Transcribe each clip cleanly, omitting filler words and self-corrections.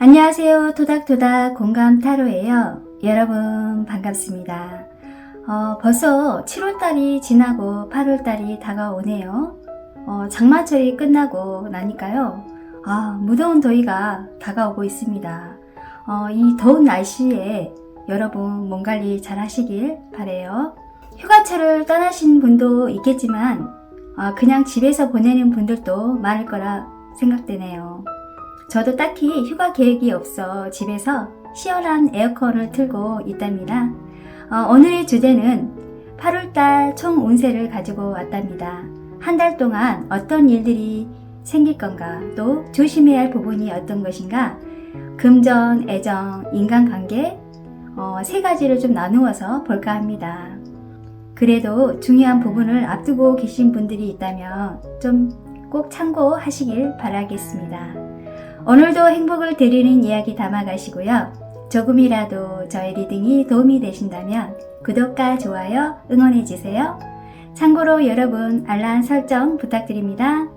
안녕하세요. 토닥토닥 공감 타로예요. 여러분 반갑습니다. 벌써 7월달이 지나고 8월달이 다가오네요. 장마철이 끝나고 나니까요. 무더운 더위가 다가오고 있습니다. 이 더운 날씨에 여러분 몸 관리 잘 하시길 바래요. 휴가철을 떠나신 분도 있겠지만 그냥 집에서 보내는 분들도 많을 거라 생각되네요. 저도 딱히 휴가 계획이 없어 집에서 시원한 에어컨을 틀고 있답니다. 오늘의 주제는 8월달 총 운세를 가지고 왔답니다. 한 달 동안 어떤 일들이 생길 건가, 또 조심해야 할 부분이 어떤 것인가, 금전, 애정, 인간관계 세 가지를 좀 나누어서 볼까 합니다. 그래도 중요한 부분을 앞두고 계신 분들이 있다면 좀 꼭 참고하시길 바라겠습니다. 오늘도 행복을 드리는 이야기 담아가시고요. 조금이라도 저의 리딩이 도움이 되신다면 구독과 좋아요 응원해주세요. 참고로 여러분 알람 설정 부탁드립니다.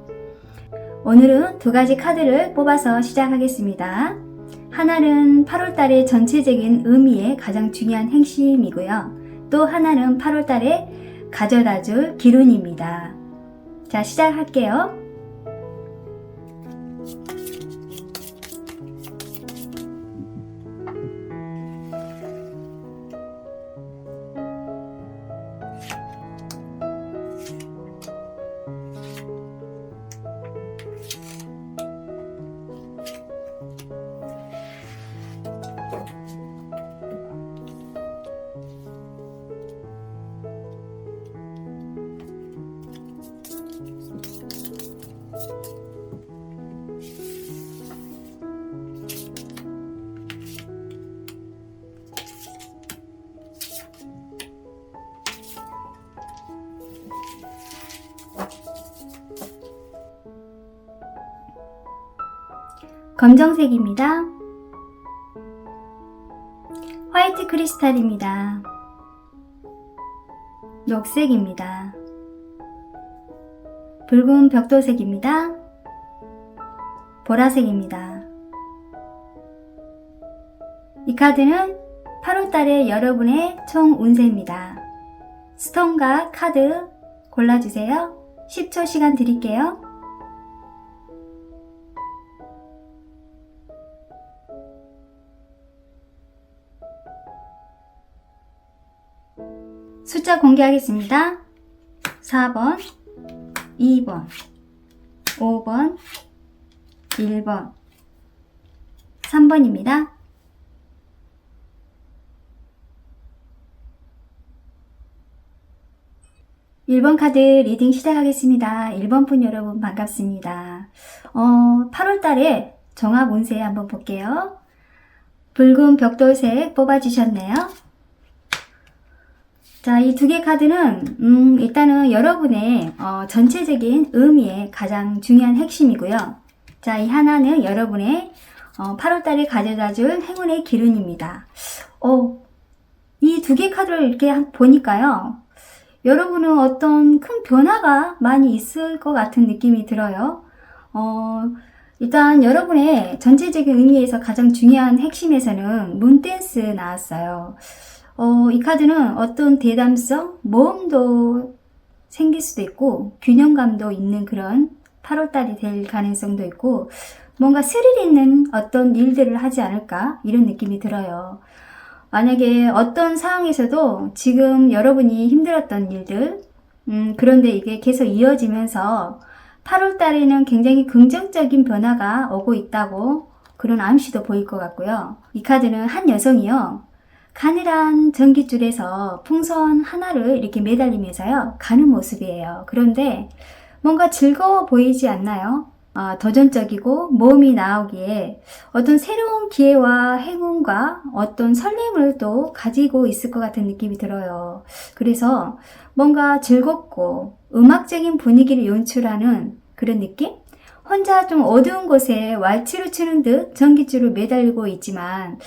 오늘은 두 가지 카드를 뽑아서 시작하겠습니다. 하나는 8월달의 전체적인 의미의 가장 중요한 핵심이고요. 또 하나는 8월달에 가져다줄 기운입니다. 자, 시작할게요. 검정색입니다. 화이트 크리스탈입니다. 녹색입니다. 붉은 벽돌색입니다. 보라색입니다. 이 카드는 8월달에 여러분의 총 운세입니다. 스톤과 카드 골라주세요. 10초 시간 드릴게요. 숫자 공개하겠습니다. 4번, 2번, 5번, 1번, 3번입니다. (1번) 카드 리딩 시작하겠습니다. 1번 분 여러분 반갑습니다. 8월달에 종합 운세 한번 볼게요. 붉은 벽돌색 뽑아주셨네요. 자, 이 두 개 카드는 일단은 여러분의 전체적인 의미의 가장 중요한 핵심이고요. 자, 이 하나는 여러분의 8월달에 가져다줄 행운의 기운입니다. 이 두 개 카드를 이렇게 보니까요, 여러분은 어떤 큰 변화가 많이 있을 것 같은 느낌이 들어요. 일단 여러분의 전체적인 의미에서 가장 중요한 핵심에서는 문댄스 나왔어요. 이 카드는 어떤 대담성, 모험도 생길 수도 있고 균형감도 있는 그런 8월달이 될 가능성도 있고 뭔가 스릴 있는 어떤 일들을 하지 않을까 이런 느낌이 들어요. 만약에 어떤 상황에서도 지금 여러분이 힘들었던 일들 그런데 이게 계속 이어지면서 8월달에는 굉장히 긍정적인 변화가 오고 있다고 그런 암시도 보일 것 같고요. 이 카드는 한 여성이요, 가늘한 전깃줄에서 풍선 하나를 이렇게 매달리면서요 가는 모습이에요. 그런데 뭔가 즐거워 보이지 않나요? 도전적이고 모험이 나오기에 어떤 새로운 기회와 행운과 어떤 설렘을 또 가지고 있을 것 같은 느낌이 들어요. 그래서 뭔가 즐겁고 음악적인 분위기를 연출하는 그런 느낌? 혼자 좀 어두운 곳에 왈츠를 추는 듯 전깃줄을 매달리고 있지만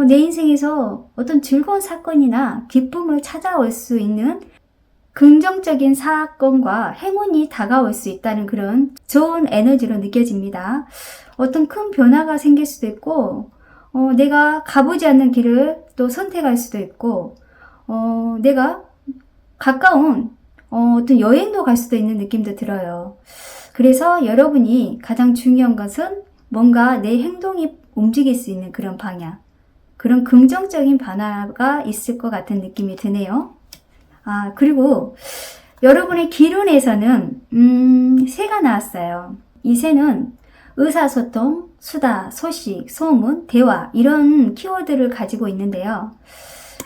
내 인생에서 어떤 즐거운 사건이나 기쁨을 찾아올 수 있는 긍정적인 사건과 행운이 다가올 수 있다는 그런 좋은 에너지로 느껴집니다. 어떤 큰 변화가 생길 수도 있고, 내가 가보지 않는 길을 또 선택할 수도 있고, 내가 가까운 어떤 여행도 갈 수도 있는 느낌도 들어요. 그래서 여러분이 가장 중요한 것은 뭔가 내 행동이 움직일 수 있는 그런 방향, 그런 긍정적인 변화가 있을 것 같은 느낌이 드네요. 그리고 여러분의 기운에서는 새가 나왔어요. 이 새는 의사소통, 수다, 소식, 소문, 대화 이런 키워드를 가지고 있는데요.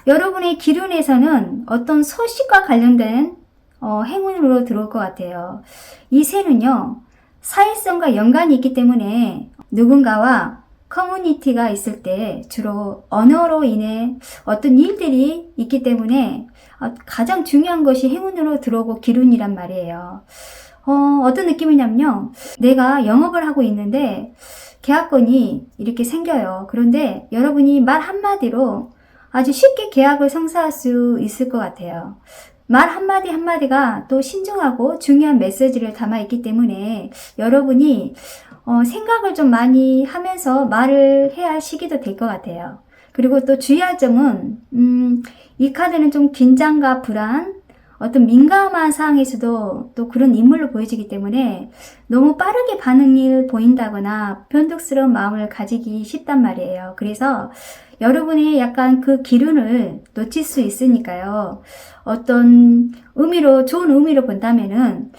여러분의 기운에서는 어떤 소식과 관련된 행운으로 들어올 것 같아요. 이 새는요, 사회성과 연관이 있기 때문에 누군가와 커뮤니티가 있을 때 주로 언어로 인해 어떤 일들이 있기 때문에 가장 중요한 것이 행운으로 들어오고 기운이란 말이에요. 어떤 느낌이냐면요. 내가 영업을 하고 있는데 계약건이 이렇게 생겨요. 그런데 여러분이 말 한마디로 아주 쉽게 계약을 성사할 수 있을 것 같아요. 말 한마디 한마디가 또 신중하고 중요한 메시지를 담아 있기 때문에 여러분이 생각을 좀 많이 하면서 말을 해야 할 시기도 될 것 같아요. 그리고 또 주의할 점은 이 카드는 좀 긴장과 불안, 어떤 민감한 상황에서도 또 그런 인물로 보여지기 때문에 너무 빠르게 반응을 보인다거나 변덕스러운 마음을 가지기 쉽단 말이에요. 그래서 여러분이 약간 그 기운을 놓칠 수 있으니까요. 어떤 의미로, 좋은 의미로 본다면은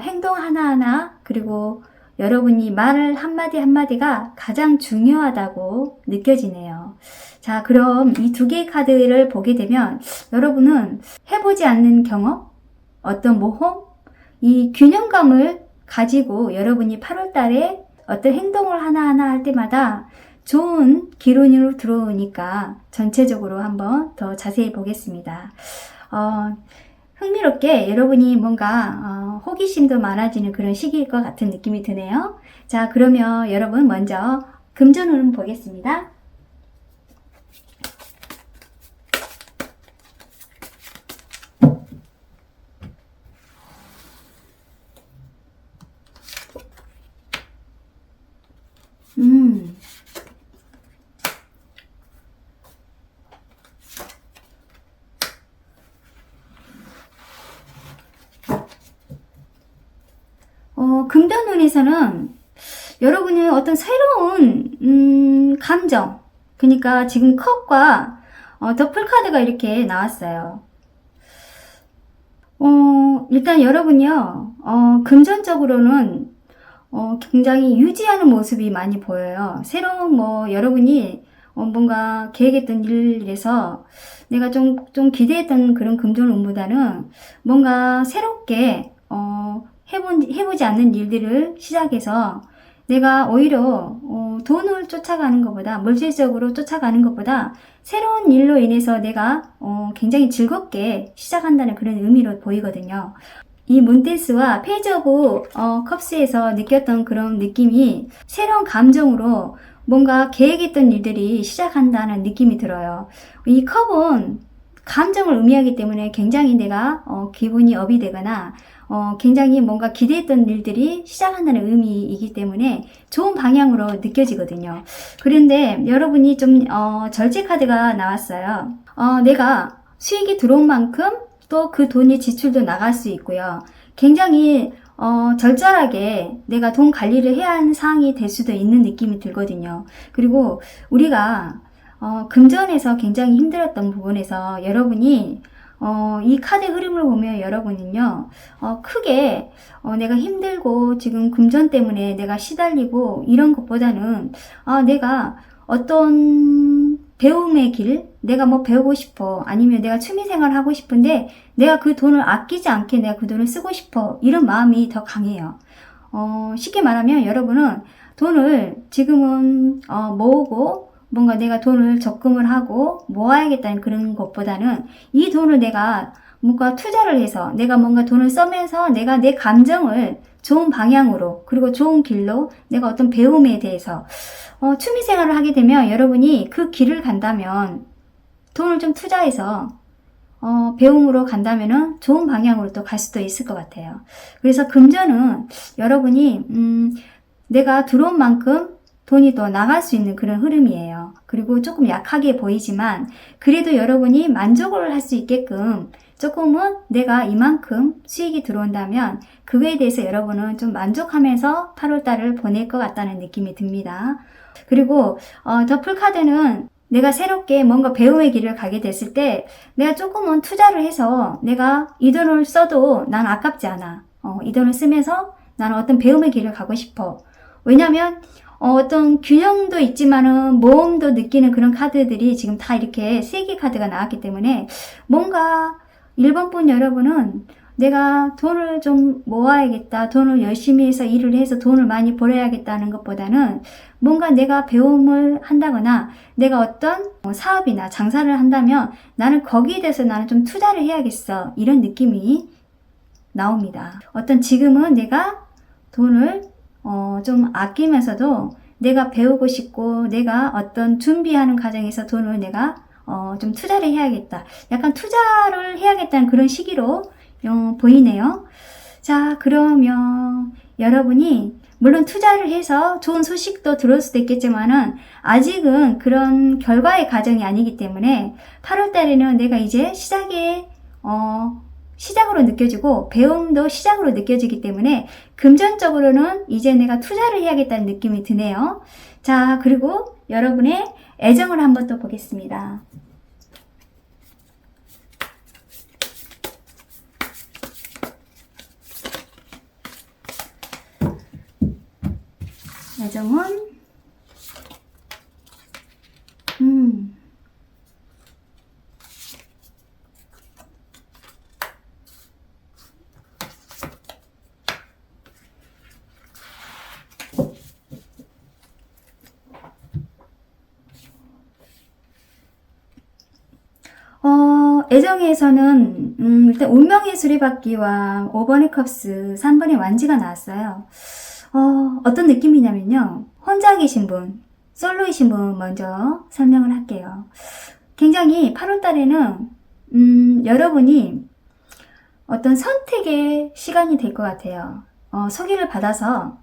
행동 하나하나, 그리고 여러분이 말 한마디 한마디가 가장 중요하다고 느껴지네요. 자, 그럼 이 두 개의 카드를 보게 되면 여러분은 해보지 않는 경험, 어떤 모험, 이 균형감을 가지고 여러분이 8월 달에 어떤 행동을 하나하나 할 때마다 좋은 기운으로 들어오니까 전체적으로 한번 더 자세히 보겠습니다. 흥미롭게 여러분이 뭔가 호기심도 많아지는 그런 시기일 것 같은 느낌이 드네요. 자, 그러면 여러분 먼저 금전운을 보겠습니다. 금전운에서는 여러분이 어떤 새로운 감정, 그러니까 지금 컵과 더풀 카드가 이렇게 나왔어요. 일단 여러분이요, 금전적으로는 굉장히 유지하는 모습이 많이 보여요. 새로운 여러분이 뭔가 계획했던 일에서 내가 좀 기대했던 그런 금전운보다는 뭔가 새롭게 해보지 않는 일들을 시작해서 내가 오히려 돈을 쫓아가는 것보다, 물질적으로 쫓아가는 것보다 새로운 일로 인해서 내가 굉장히 즐겁게 시작한다는 그런 의미로 보이거든요. 이 문댄스와 페이지 오브 컵스에서 느꼈던 그런 느낌이 새로운 감정으로 뭔가 계획했던 일들이 시작한다는 느낌이 들어요. 이 컵은 감정을 의미하기 때문에 굉장히 내가 기분이 업이 되거나 굉장히 뭔가 기대했던 일들이 시작한다는 의미이기 때문에 좋은 방향으로 느껴지거든요. 그런데 여러분이 좀 절제 카드가 나왔어요. 내가 수익이 들어온 만큼 또 그 돈이 지출도 나갈 수 있고요. 굉장히 절절하게 내가 돈 관리를 해야 하는 상황이 될 수도 있는 느낌이 들거든요. 그리고 우리가 금전에서 굉장히 힘들었던 부분에서 여러분이 이 카드 흐름을 보면 여러분은요, 크게 내가 힘들고 지금 금전 때문에 내가 시달리고 이런 것보다는 내가 어떤 배움의 길, 내가 뭐 배우고 싶어, 아니면 내가 취미생활 하고 싶은데 내가 그 돈을 아끼지 않게 내가 그 돈을 쓰고 싶어, 이런 마음이 더 강해요. 쉽게 말하면 여러분은 돈을 지금은 모으고 뭔가 내가 돈을 적금을 하고 모아야겠다는 그런 것보다는 이 돈을 내가 뭔가 투자를 해서 내가 뭔가 돈을 써면서 내가 내 감정을 좋은 방향으로, 그리고 좋은 길로 내가 어떤 배움에 대해서 취미생활을 하게 되면 여러분이 그 길을 간다면 돈을 좀 투자해서 배움으로 간다면은 좋은 방향으로 또 갈 수도 있을 것 같아요. 그래서 금전은 여러분이 내가 들어온 만큼 돈이 또 나갈 수 있는 그런 흐름이에요. 그리고 조금 약하게 보이지만 그래도 여러분이 만족을 할 수 있게끔 조금은 내가 이만큼 수익이 들어온다면 그거에 대해서 여러분은 좀 만족하면서 8월달을 보낼 것 같다는 느낌이 듭니다. 그리고 더 풀카드는 내가 새롭게 뭔가 배움의 길을 가게 됐을 때 내가 조금은 투자를 해서 내가 이 돈을 써도 난 아깝지 않아. 이 돈을 쓰면서 나는 어떤 배움의 길을 가고 싶어. 왜냐면 어떤 균형도 있지만은 모험도 느끼는 그런 카드들이 지금 다 이렇게 3개 카드가 나왔기 때문에 뭔가 1번 분 여러분은 내가 돈을 좀 모아야겠다, 돈을 열심히 해서 일을 해서 돈을 많이 벌어야겠다는 것보다는 뭔가 내가 배움을 한다거나 내가 어떤 사업이나 장사를 한다면 나는 거기에 대해서 나는 좀 투자를 해야겠어, 이런 느낌이 나옵니다. 어떤 지금은 내가 돈을 좀 아끼면서도 내가 배우고 싶고 내가 어떤 준비하는 과정에서 돈을 내가 좀 투자를 해야겠다, 약간 투자를 해야겠다는 그런 시기로 보이네요. 자, 그러면 여러분이 물론 투자를 해서 좋은 소식도 들을 수도 있겠지만은 아직은 그런 결과의 과정이 아니기 때문에 8월 달에는 내가 이제 시작으로 느껴지고 배움도 시작으로 느껴지기 때문에 금전적으로는 이제 내가 투자를 해야겠다는 느낌이 드네요. 자, 그리고 여러분의 애정을 한번 또 보겠습니다. 애정은 애정에서는 일단 운명의 수레바퀴와 5번의 컵스, 3번의 완지가 나왔어요. 어떤 느낌이냐면요, 혼자 계신 분, 솔로이신 분 먼저 설명을 할게요. 굉장히 8월 달에는 여러분이 어떤 선택의 시간이 될 것 같아요. 소개를 받아서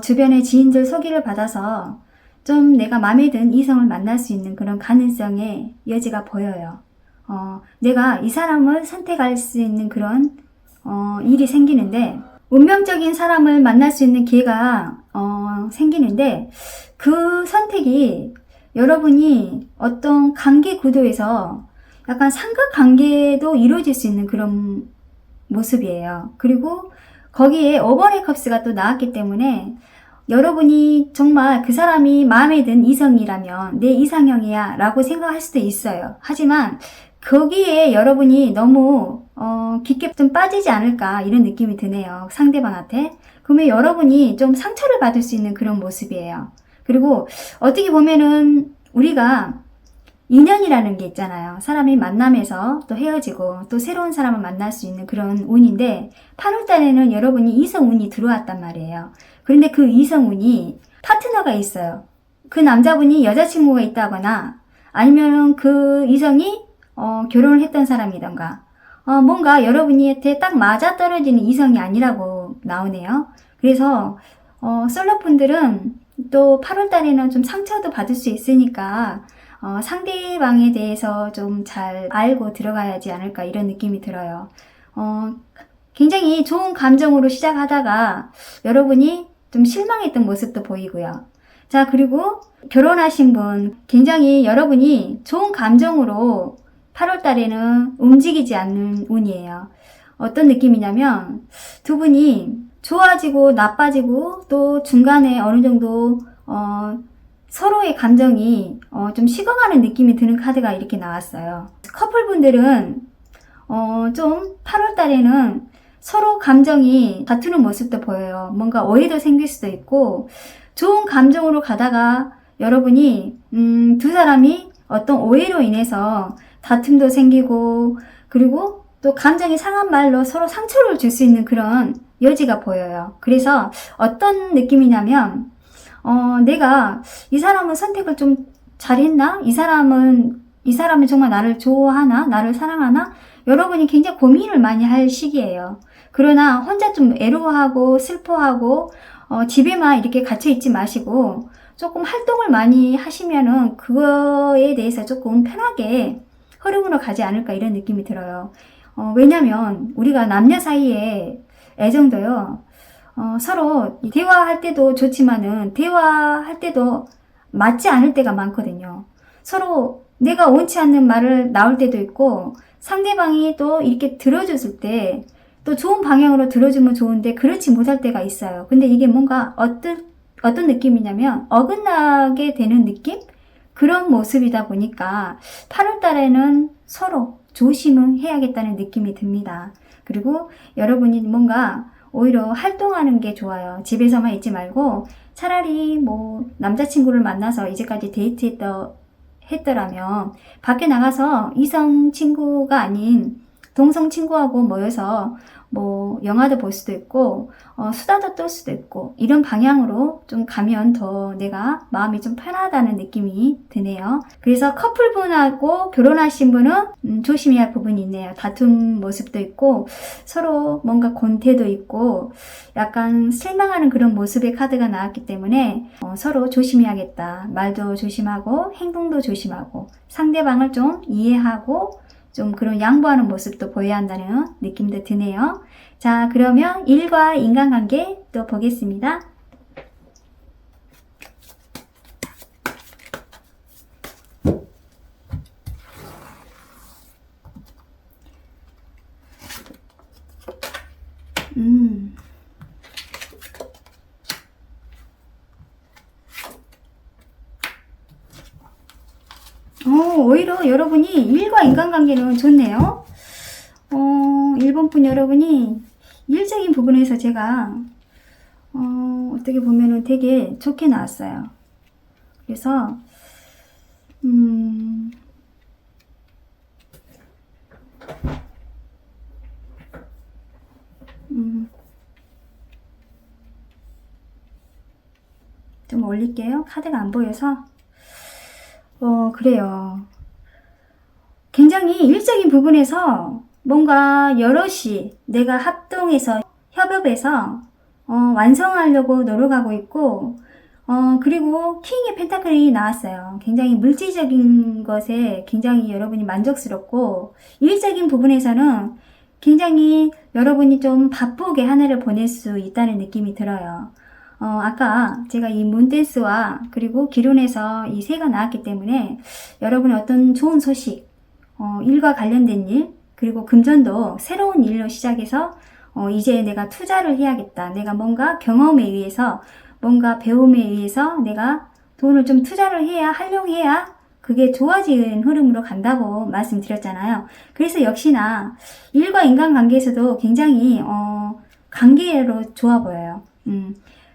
주변의 지인들 소개를 받아서 좀 내가 마음에 든 이성을 만날 수 있는 그런 가능성의 여지가 보여요. 내가 이 사람을 선택할 수 있는 그런 일이 생기는데, 운명적인 사람을 만날 수 있는 기회가 생기는데, 그 선택이 여러분이 어떤 관계 구도에서 약간 삼각관계도 이루어질 수 있는 그런 모습이에요. 그리고 거기에 5번의 컵스가 또 나왔기 때문에 여러분이 정말 그 사람이 마음에 든 이성이라면 내 이상형이야 라고 생각할 수도 있어요. 하지만 거기에 여러분이 너무 깊게 좀 빠지지 않을까, 이런 느낌이 드네요, 상대방한테. 그러면 여러분이 좀 상처를 받을 수 있는 그런 모습이에요. 그리고 어떻게 보면은 우리가 인연이라는 게 있잖아요. 사람이 만나면서 또 헤어지고 또 새로운 사람을 만날 수 있는 그런 운인데, 8월 달에는 여러분이 이성운이 들어왔단 말이에요. 그런데 그 이성운이 파트너가 있어요. 그 남자분이 여자친구가 있다거나 아니면 그 이성이 결혼을 했던 사람이던가 뭔가 여러분한테 딱 맞아떨어지는 이성이 아니라고 나오네요. 그래서 솔로분들은 또 8월 달에는 좀 상처도 받을 수 있으니까 상대방에 대해서 좀 잘 알고 들어가야지 않을까, 이런 느낌이 들어요. 굉장히 좋은 감정으로 시작하다가 여러분이 좀 실망했던 모습도 보이고요. 자, 그리고 결혼하신 분, 굉장히 여러분이 좋은 감정으로 8월 달에는 움직이지 않는 운이에요. 어떤 느낌이냐면 두 분이 좋아지고 나빠지고 또 중간에 어느 정도 서로의 감정이 좀 식어가는 느낌이 드는 카드가 이렇게 나왔어요. 커플분들은 좀 8월 달에는 서로 감정이 다투는 모습도 보여요. 뭔가 오해도 생길 수도 있고, 좋은 감정으로 가다가 여러분이 두 사람이 어떤 오해로 인해서 다툼도 생기고, 그리고 또 감정이 상한 말로 서로 상처를 줄 수 있는 그런 여지가 보여요. 그래서 어떤 느낌이냐면 내가 이 사람은 선택을 좀 잘했나? 이 사람은 이 사람은 정말 나를 좋아하나? 나를 사랑하나? 여러분이 굉장히 고민을 많이 할 시기예요. 그러나 혼자 좀 애로워하고 슬퍼하고 집에만 이렇게 갇혀 있지 마시고 조금 활동을 많이 하시면은 그거에 대해서 조금 편하게 흐름으로 가지 않을까 이런 느낌이 들어요. 왜냐면 우리가 남녀 사이에 애정도요. 서로 대화할 때도 좋지만은 대화할 때도 맞지 않을 때가 많거든요. 서로 내가 원치 않는 말을 나올 때도 있고 상대방이 또 이렇게 들어줬을 때 또 좋은 방향으로 들어주면 좋은데 그렇지 못할 때가 있어요. 근데 이게 뭔가 어떤 느낌이냐면 어긋나게 되는 느낌? 그런 모습이다 보니까 8월 달에는 서로 조심은 해야겠다는 느낌이 듭니다. 그리고 여러분이 뭔가 오히려 활동하는 게 좋아요. 집에서만 있지 말고 차라리 뭐 남자친구를 만나서 이제까지 했더라면 밖에 나가서 이성 친구가 아닌 동성 친구하고 모여서 뭐 영화도 볼 수도 있고 수다도 떨 수도 있고 이런 방향으로 좀 가면 더 내가 마음이 좀 편하다는 느낌이 드네요. 그래서 커플분하고 결혼하신 분은 조심해야 할 부분이 있네요. 다툼 모습도 있고 서로 뭔가 권태도 있고 약간 실망하는 그런 모습의 카드가 나왔기 때문에 서로 조심해야겠다. 말도 조심하고 행동도 조심하고 상대방을 좀 이해하고 좀 그런 양보하는 모습도 보여야 한다는 느낌도 드네요. 자, 그러면 일과 인간관계 또 보겠습니다. 오히려 여러분이 일과 인간관계는 좋네요. 일본 분 여러분이 일적인 부분에서 제가 어떻게 보면은 되게 좋게 나왔어요. 그래서 좀 올릴게요. 카드가 안 보여서. 그래요. 굉장히 일적인 부분에서 뭔가 여럿이 내가 합동해서 협업해서 완성하려고 노력하고 있고 그리고 킹의 펜타클이 나왔어요. 굉장히 물질적인 것에 굉장히 여러분이 만족스럽고 일적인 부분에서는 굉장히 여러분이 좀 바쁘게 한 해를 보낼 수 있다는 느낌이 들어요. 아까 제가 이 문댄스와 그리고 기론에서 이 새가 나왔기 때문에 여러분의 어떤 좋은 소식, 일과 관련된 일, 그리고 금전도 새로운 일로 시작해서 이제 내가 투자를 해야겠다. 내가 뭔가 경험에 의해서 뭔가 배움에 의해서 내가 돈을 좀 투자를 해야 활용해야 그게 좋아지는 흐름으로 간다고 말씀드렸잖아요. 그래서 역시나 일과 인간관계에서도 굉장히 관계로 좋아 보여요.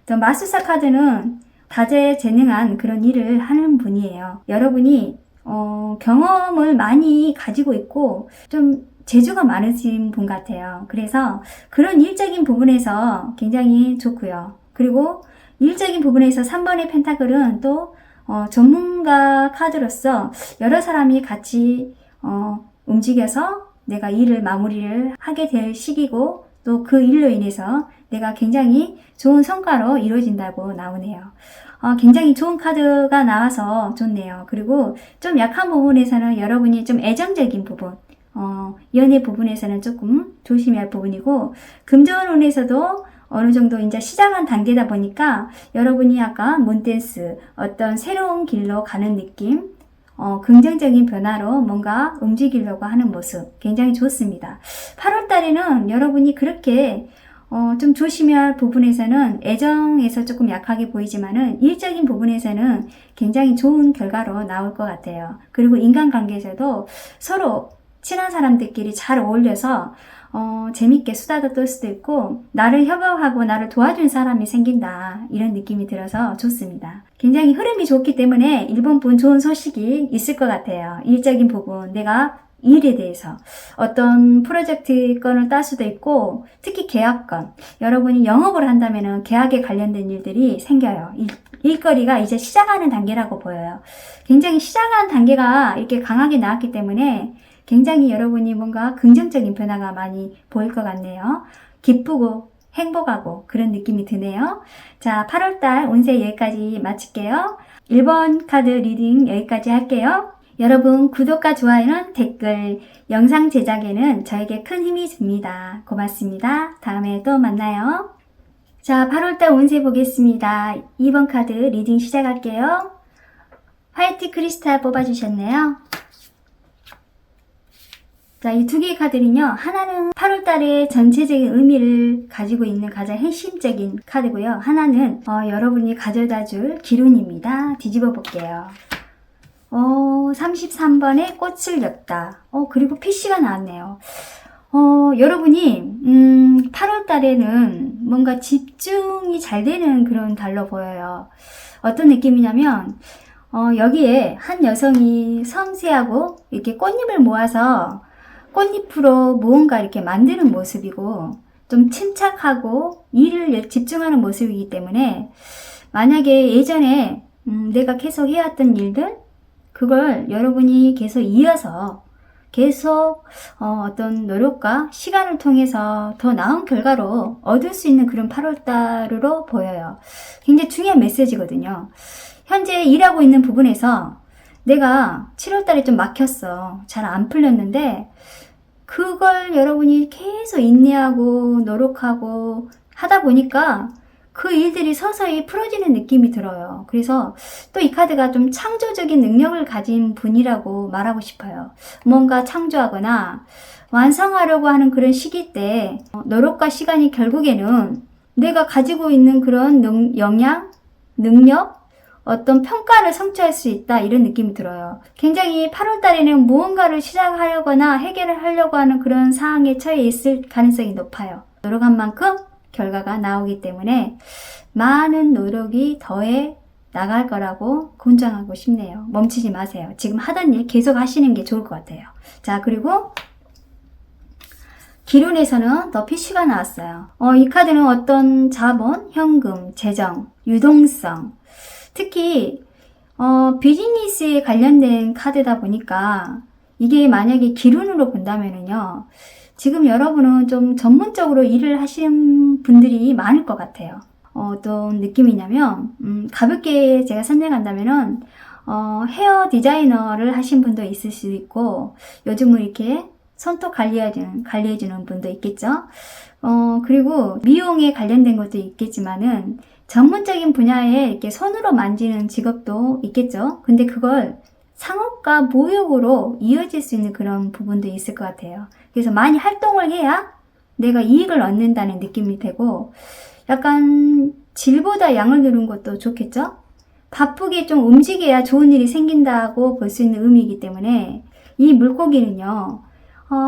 마술사 카드는 다재제능한 그런 일을 하는 분이에요. 여러분이 경험을 많이 가지고 있고 좀 재주가 많으신 분 같아요. 그래서 그런 일적인 부분에서 굉장히 좋고요. 그리고 일적인 부분에서 3번의 펜타클은 또 전문가 카드로서 여러 사람이 같이 움직여서 내가 일을 마무리를 하게 될 시기고 또 그 일로 인해서 내가 굉장히 좋은 성과로 이루어진다고 나오네요. 굉장히 좋은 카드가 나와서 좋네요. 그리고 좀 약한 부분에서는 여러분이 좀 애정적인 부분, 연애 부분에서는 조금 조심해야 할 부분이고, 금전운에서도 어느 정도 이제 시작한 단계다 보니까 여러분이 약간 문댄스, 어떤 새로운 길로 가는 느낌, 긍정적인 변화로 뭔가 움직이려고 하는 모습 굉장히 좋습니다. 8월 달에는 여러분이 그렇게 좀 조심해야 할 부분에서는 애정에서 조금 약하게 보이지만은 일적인 부분에서는 굉장히 좋은 결과로 나올 것 같아요. 그리고 인간관계에서도 서로 친한 사람들끼리 잘 어울려서 재밌게 수다도 떨 수도 있고 나를 협업하고 나를 도와준 사람이 생긴다 이런 느낌이 들어서 좋습니다. 굉장히 흐름이 좋기 때문에 일본 분 좋은 소식이 있을 것 같아요. 일적인 부분 내가 일에 대해서 어떤 프로젝트 건을 딸 수도 있고 특히 계약건 여러분이 영업을 한다면 계약에 관련된 일들이 생겨요. 일거리가 이제 시작하는 단계라고 보여요. 굉장히 시작하는 단계가 이렇게 강하게 나왔기 때문에 굉장히 여러분이 뭔가 긍정적인 변화가 많이 보일 것 같네요. 기쁘고 행복하고 그런 느낌이 드네요. 자, 8월달 운세 여기까지 마칠게요. 1번 카드 리딩 여기까지 할게요. 여러분 구독과 좋아요는 댓글, 영상 제작에는 저에게 큰 힘이 줍니다. 고맙습니다. 다음에 또 만나요. 자, 8월달 운세 보겠습니다. 2번 카드 리딩 시작할게요. 화이트 크리스탈 뽑아주셨네요. 자, 이 두 개의 카드는요, 하나는 8월달의 전체적인 의미를 가지고 있는 가장 핵심적인 카드고요. 하나는 여러분이 가져다 줄 기운입니다. 뒤집어 볼게요. 33번에 꽃을 엮다. 그리고 PC가 나왔네요. 여러분이 8월달에는 뭔가 집중이 잘 되는 그런 달로 보여요. 어떤 느낌이냐면 여기에 한 여성이 섬세하고 이렇게 꽃잎을 모아서 꽃잎으로 무언가 이렇게 만드는 모습이고 좀 침착하고 일을 집중하는 모습이기 때문에 만약에 예전에 내가 계속 해왔던 일들 그걸 여러분이 계속 이어서 계속 어떤 노력과 시간을 통해서 더 나은 결과로 얻을 수 있는 그런 8월달으로 보여요. 굉장히 중요한 메시지거든요. 현재 일하고 있는 부분에서 내가 7월달에 좀 막혔어. 잘 안 풀렸는데 그걸 여러분이 계속 인내하고 노력하고 하다 보니까 그 일들이 서서히 풀어지는 느낌이 들어요. 그래서 또 이 카드가 좀 창조적인 능력을 가진 분이라고 말하고 싶어요. 뭔가 창조하거나 완성하려고 하는 그런 시기 때 노력과 시간이 결국에는 내가 가지고 있는 그런 역량, 능력, 어떤 평가를 성취할 수 있다 이런 느낌이 들어요. 굉장히 8월달에는 무언가를 시작하려거나 해결을 하려고 하는 그런 상황에 처해 있을 가능성이 높아요. 노력한 만큼 결과가 나오기 때문에 많은 노력이 더해 나갈 거라고 권장하고 싶네요. 멈추지 마세요. 지금 하던 일 계속 하시는 게 좋을 것 같아요. 자, 그리고 기론에서는 더 PC가 나왔어요. 이 카드는 어떤 자본, 현금, 재정, 유동성, 특히 비즈니스에 관련된 카드다 보니까 이게 만약에 기운으로 본다면은요, 지금 여러분은 좀 전문적으로 일을 하시는 분들이 많을 것 같아요. 어떤 느낌이냐면 가볍게 제가 설명한다면은 헤어 디자이너를 하신 분도 있을 수 있고 요즘은 이렇게 손톱 관리해주는 분도 있겠죠. 그리고 미용에 관련된 것도 있겠지만은 전문적인 분야에 이렇게 손으로 만지는 직업도 있겠죠. 근데 그걸 상업과 모욕으로 이어질 수 있는 그런 부분도 있을 것 같아요. 그래서 많이 활동을 해야 내가 이익을 얻는다는 느낌이 되고 약간 질보다 양을 두는 것도 좋겠죠. 바쁘게 좀 움직여야 좋은 일이 생긴다고 볼 수 있는 의미이기 때문에 이 물고기는요.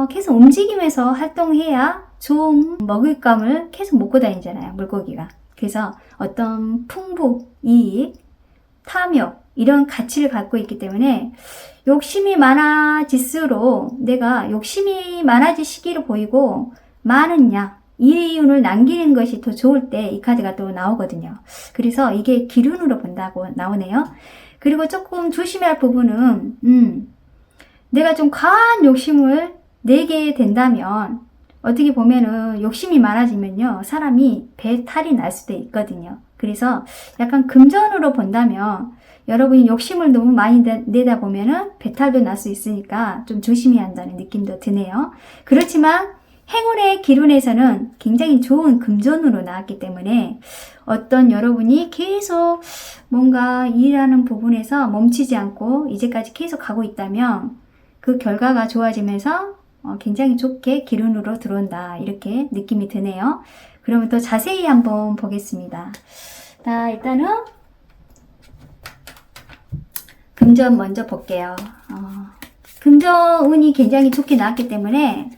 계속 움직이면서 활동해야 좋은 먹을감을 계속 먹고 다니잖아요. 물고기가. 그래서 어떤 풍부, 이익, 탐욕 이런 가치를 갖고 있기 때문에 욕심이 많아질수록 내가 욕심이 많아질 시기로 보이고 많은 양, 이윤을 남기는 것이 더 좋을 때 이 카드가 또 나오거든요. 그래서 이게 기운으로 본다고 나오네요. 그리고 조금 조심해야 할 부분은 내가 좀 과한 욕심을 내게 된다면 어떻게 보면은 욕심이 많아지면요 사람이 배탈이 날 수도 있거든요. 그래서 약간 금전으로 본다면 여러분이 욕심을 너무 많이 내다 보면은 배탈도 날 수 있으니까 좀 조심해야 한다는 느낌도 드네요. 그렇지만 행운의 기운에서는 굉장히 좋은 금전으로 나왔기 때문에 어떤 여러분이 계속 뭔가 일하는 부분에서 멈추지 않고 이제까지 계속 가고 있다면 그 결과가 좋아지면서 굉장히 좋게 기운으로 들어온다 이렇게 느낌이 드네요. 그러면 또 자세히 한번 보겠습니다. 자, 일단은 금전 먼저 볼게요. 금전운이 굉장히 좋게 나왔기 때문에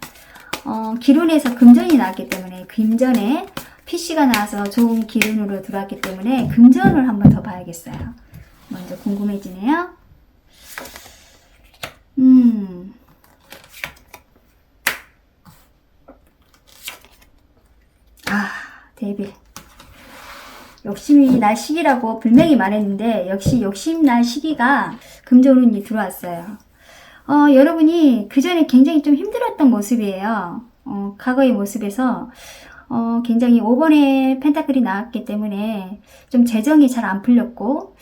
기운에서 금전이 나왔기 때문에 금전에 PC가 나와서 좋은 기운으로 들어왔기 때문에 금전을 한번 더 봐야겠어요. 먼저 궁금해지네요. 데빌. 욕심이 날 시기라고 분명히 말했는데 역시 욕심 날 시기가 금전운이 들어왔어요. 여러분이 그 전에 굉장히 좀 힘들었던 모습이에요. 과거의 모습에서 굉장히 5번의 펜타클이 나왔기 때문에 좀 재정이 잘 안 풀렸고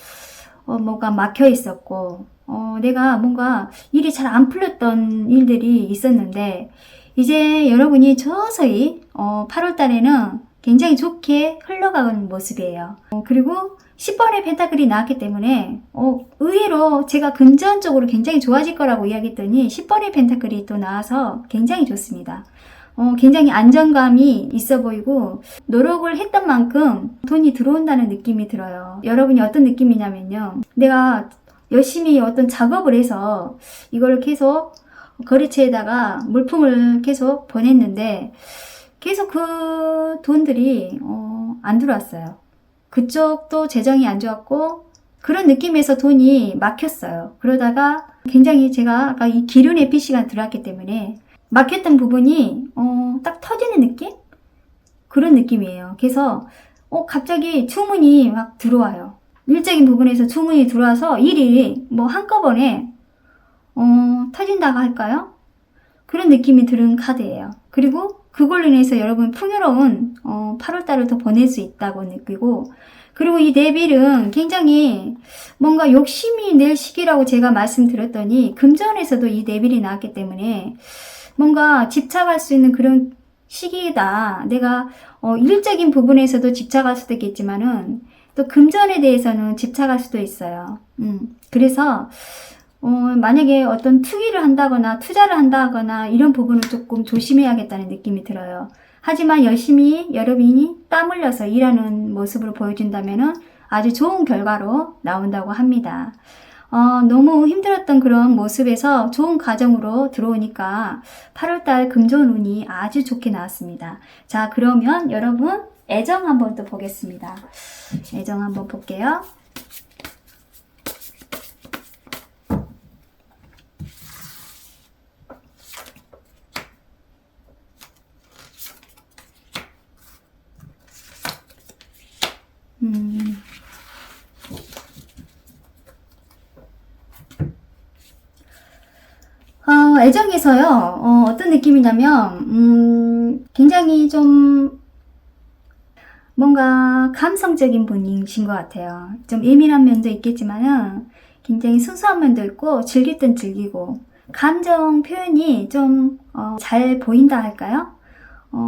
뭐가 막혀 있었고 내가 뭔가 일이 잘 안 풀렸던 일들이 있었는데 이제 여러분이 서서히 8월 달에는 굉장히 좋게 흘러가는 모습이에요. 그리고 10번의 펜타클이 나왔기 때문에 의외로 제가 금전적으로 굉장히 좋아질 거라고 이야기했더니 10번의 펜타클이 또 나와서 굉장히 좋습니다. 굉장히 안정감이 있어 보이고 노력을 했던 만큼 돈이 들어온다는 느낌이 들어요. 여러분이 어떤 느낌이냐면요. 내가 열심히 어떤 작업을 해서 이걸 계속 거래처에다가 물품을 계속 보냈는데 계속 그 돈들이 안 들어왔어요. 그쪽도 재정이 안 좋았고 그런 느낌에서 돈이 막혔어요. 그러다가 굉장히 제가 아까 이 기운의 PC가 들어왔기 때문에 막혔던 부분이 딱 터지는 느낌? 그런 느낌이에요. 그래서 갑자기 주문이 막 들어와요. 일적인 부분에서 주문이 들어와서 일이 뭐 한꺼번에 터진다고 할까요? 그런 느낌이 드는 카드예요. 그리고 그걸로 인해서 여러분 풍요로운 8월달을 더 보낼 수 있다고 느끼고 그리고 이 네빌은 굉장히 뭔가 욕심이 낼 시기라고 제가 말씀드렸더니 금전에서도 이 네빌이 나왔기 때문에 뭔가 집착할 수 있는 그런 시기이다. 내가 일적인 부분에서도 집착할 수도 있겠지만은 또 금전에 대해서는 집착할 수도 있어요. 그래서 만약에 어떤 투기를 한다거나 투자를 한다거나 이런 부분은 조금 조심해야겠다는 느낌이 들어요. 하지만 열심히 여러분이 땀 흘려서 일하는 모습을 보여준다면은 아주 좋은 결과로 나온다고 합니다. 너무 힘들었던 그런 모습에서 좋은 과정으로 들어오니까 8월달 금전운이 아주 좋게 나왔습니다. 자, 그러면 여러분 애정 한번 또 보겠습니다. 애정 한번 볼게요. 애정에서요, 어떤 느낌이냐면, 굉장히 좀, 뭔가 감성적인 분이신 것 같아요. 좀 예민한 면도 있겠지만은, 굉장히 순수한 면도 있고, 즐길 땐 즐기고, 감정 표현이 좀, 잘 보인다 할까요?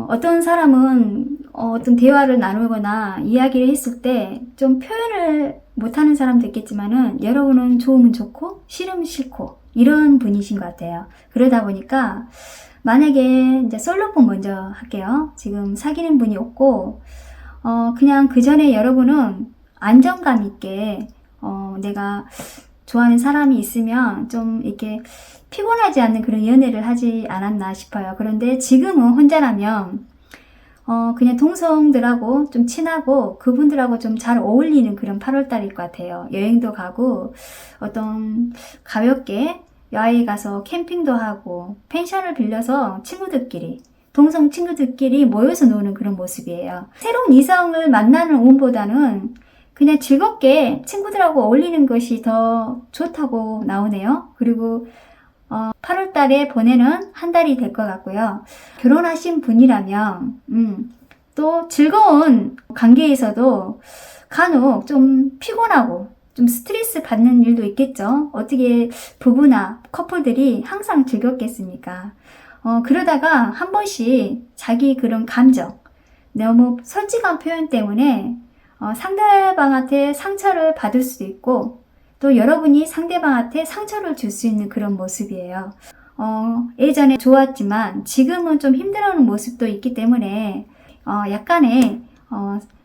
어떤 사람은, 어떤 대화를 나누거나 이야기를 했을 때, 좀 표현을 못하는 사람도 있겠지만은, 여러분은 좋으면 좋고, 싫으면 싫고, 이런 분이신 것 같아요. 그러다 보니까 만약에 이제 솔로폰 먼저 할게요. 지금 사귀는 분이 없고 그냥 그 전에 여러분은 안정감 있게 내가 좋아하는 사람이 있으면 좀 이렇게 피곤하지 않는 그런 연애를 하지 않았나 싶어요. 그런데 지금은 혼자라면 그냥 동성들하고 좀 친하고 그분들하고 좀 잘 어울리는 그런 8월달일 것 같아요. 여행도 가고 어떤 가볍게 야외에 가서 캠핑도 하고 펜션을 빌려서 친구들끼리 동성 친구들끼리 모여서 노는 그런 모습이에요. 새로운 이성을 만나는 운보다는 그냥 즐겁게 친구들하고 어울리는 것이 더 좋다고 나오네요. 그리고 8월 달에 보내는 한 달이 될 것 같고요. 결혼하신 분이라면 또 즐거운 관계에서도 간혹 좀 피곤하고 좀 스트레스 받는 일도 있겠죠. 어떻게 부부나 커플들이 항상 즐겁겠습니까? 그러다가 한 번씩 자기 그런 감정, 너무 솔직한 표현 때문에 상대방한테 상처를 받을 수도 있고 또 여러분이 상대방한테 상처를 줄 수 있는 그런 모습이에요. 예전에 좋았지만 지금은 좀 힘들어하는 모습도 있기 때문에 약간의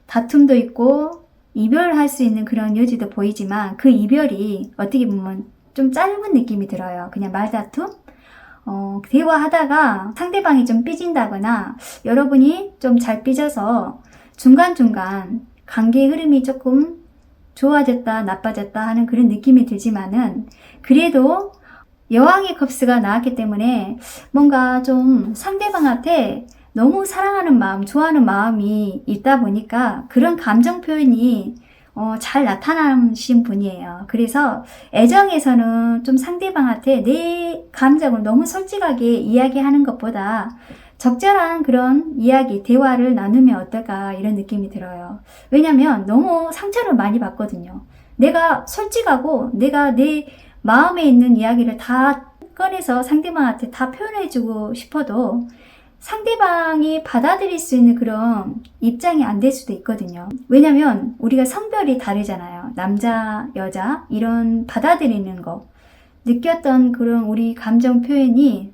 다툼도 있고 이별할 수 있는 그런 여지도 보이지만 그 이별이 어떻게 보면 좀 짧은 느낌이 들어요. 그냥 말다툼? 대화하다가 상대방이 좀 삐진다거나 여러분이 좀 잘 삐져서 중간중간 관계의 흐름이 조금 좋아졌다 나빠졌다 하는 그런 느낌이 들지만은 그래도 여왕의 컵스가 나왔기 때문에 뭔가 좀 상대방한테 너무 사랑하는 마음, 좋아하는 마음이 있다 보니까 그런 감정 표현이 잘 나타나신 분이에요. 그래서 애정에서는 좀 상대방한테 내 감정을 너무 솔직하게 이야기하는 것보다 적절한 그런 이야기, 대화를 나누면 어떨까 이런 느낌이 들어요. 왜냐면 너무 상처를 많이 받거든요. 내가 솔직하고 내가 내 마음에 있는 이야기를 다 꺼내서 상대방한테 다 표현해주고 싶어도 상대방이 받아들일 수 있는 그런 입장이 안 될 수도 있거든요. 왜냐면 우리가 성별이 다르잖아요. 남자, 여자 이런 받아들이는 거, 느꼈던 그런 우리 감정 표현이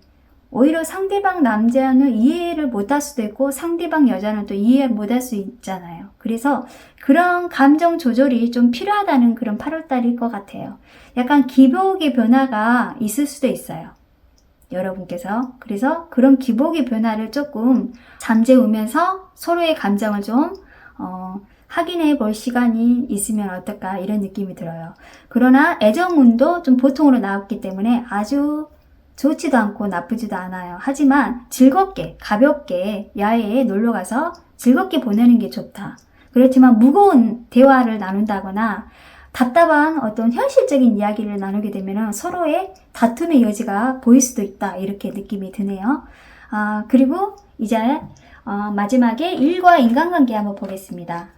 오히려 상대방 남자는 이해를 못할 수도 있고 상대방 여자는 또 이해 못할 수 있잖아요. 그래서 그런 감정 조절이 좀 필요하다는 그런 8월달일 것 같아요. 약간 기복의 변화가 있을 수도 있어요. 여러분께서. 그래서 그런 기복의 변화를 조금 잠재우면서 서로의 감정을 좀 확인해 볼 시간이 있으면 어떨까 이런 느낌이 들어요. 그러나 애정운도 좀 보통으로 나왔기 때문에 아주 좋지도 않고 나쁘지도 않아요. 하지만 즐겁게 가볍게 야외에 놀러가서 즐겁게 보내는 게 좋다. 그렇지만 무거운 대화를 나눈다거나 답답한 어떤 현실적인 이야기를 나누게 되면 서로의 다툼의 여지가 보일 수도 있다. 이렇게 느낌이 드네요. 그리고 이제 마지막에 일과 인간관계 한번 보겠습니다.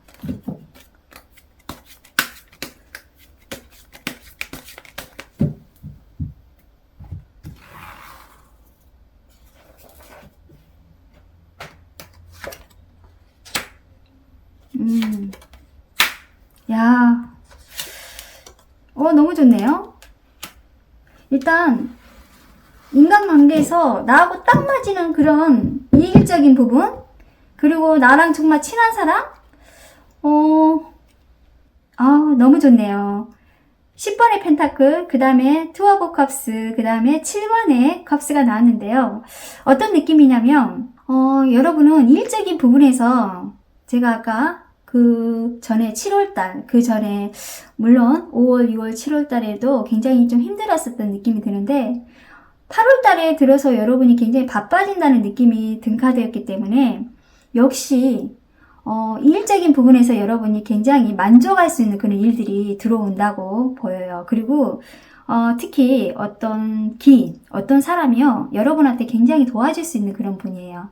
야, 너무 좋네요. 일단 인간관계에서 나하고 딱 맞는 그런 이질적인 부분, 그리고 나랑 정말 친한 사람, 너무 좋네요. 10번의 펜타클, 그 다음에 투 오브 컵스, 그 다음에 7번의 컵스가 나왔는데요. 어떤 느낌이냐면 여러분은 일적인 부분에서 제가 아까 그 전에 7월달, 그 전에 물론 5월, 6월, 7월달에도 굉장히 좀 힘들었었던 느낌이 드는데 8월달에 들어서 여러분이 굉장히 바빠진다는 느낌이 등카드였기 때문에 역시 일적인 부분에서 여러분이 굉장히 만족할 수 있는 그런 일들이 들어온다고 보여요. 그리고 특히 어떤 사람이요, 여러분한테 굉장히 도와줄 수 있는 그런 분이에요.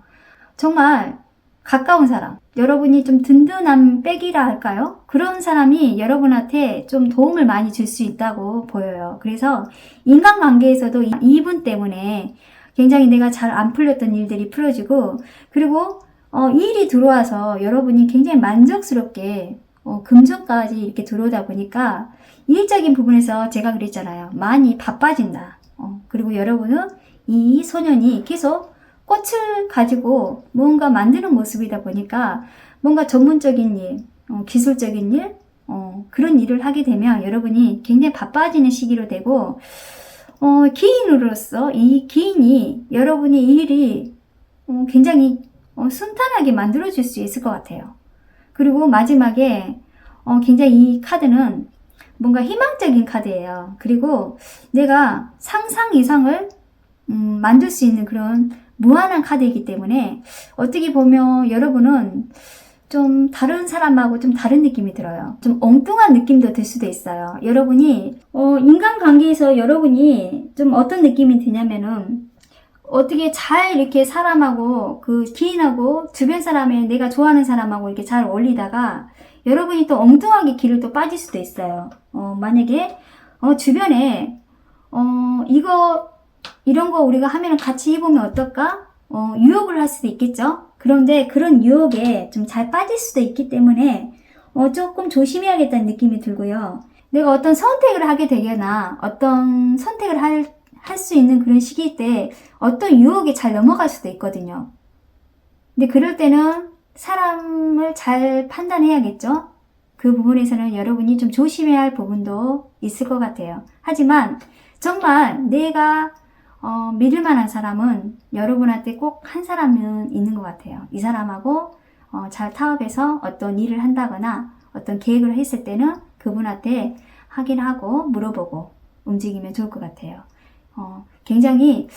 정말 가까운 사람, 여러분이 좀 든든한 백이라 할까요? 그런 사람이 여러분한테 좀 도움을 많이 줄 수 있다고 보여요. 그래서 인간관계에서도 이분 때문에 굉장히 내가 잘 안 풀렸던 일들이 풀어지고, 그리고 일이 들어와서 여러분이 굉장히 만족스럽게 금전까지 이렇게 들어오다 보니까 일적인 부분에서 제가 그랬잖아요. 많이 바빠진다. 그리고 여러분은 이 소년이 계속 꽃을 가지고 뭔가 만드는 모습이다 보니까 뭔가 전문적인 일, 기술적인 일, 그런 일을 하게 되면 여러분이 굉장히 바빠지는 시기로 되고, 기인으로서 이 기인이 여러분의 일이 굉장히 순탄하게 만들어줄 수 있을 것 같아요. 그리고 마지막에 굉장히 이 카드는 뭔가 희망적인 카드예요. 그리고 내가 상상 이상을 만들 수 있는 그런 무한한 카드이기 때문에 어떻게 보면 여러분은 좀 다른 사람하고 좀 다른 느낌이 들어요. 좀 엉뚱한 느낌도 들 수도 있어요. 여러분이 인간관계에서 여러분이 좀 어떤 느낌이 드냐면은 어떻게 잘 이렇게 사람하고 그 기인하고 주변 사람에 내가 좋아하는 사람하고 이렇게 잘 어울리다가 여러분이 또 엉뚱하게 길을 또 빠질 수도 있어요. 만약에 주변에 이런 거 우리가 하면 같이 해보면 어떨까? 유혹을 할 수도 있겠죠? 그런데 그런 유혹에 좀 잘 빠질 수도 있기 때문에 조금 조심해야겠다는 느낌이 들고요. 내가 어떤 선택을 하게 되거나 어떤 선택을 할 수 있는 그런 시기 때 어떤 유혹에 잘 넘어갈 수도 있거든요. 근데 그럴 때는 사람을 잘 판단해야겠죠? 그 부분에서는 여러분이 좀 조심해야 할 부분도 있을 것 같아요. 하지만 정말 내가 믿을 만한 사람은 여러분한테 꼭 한 사람은 있는 것 같아요. 이 사람하고 잘 타협해서 어떤 일을 한다거나 어떤 계획을 했을 때는 그분한테 확인하고 물어보고 움직이면 좋을 것 같아요. 굉장히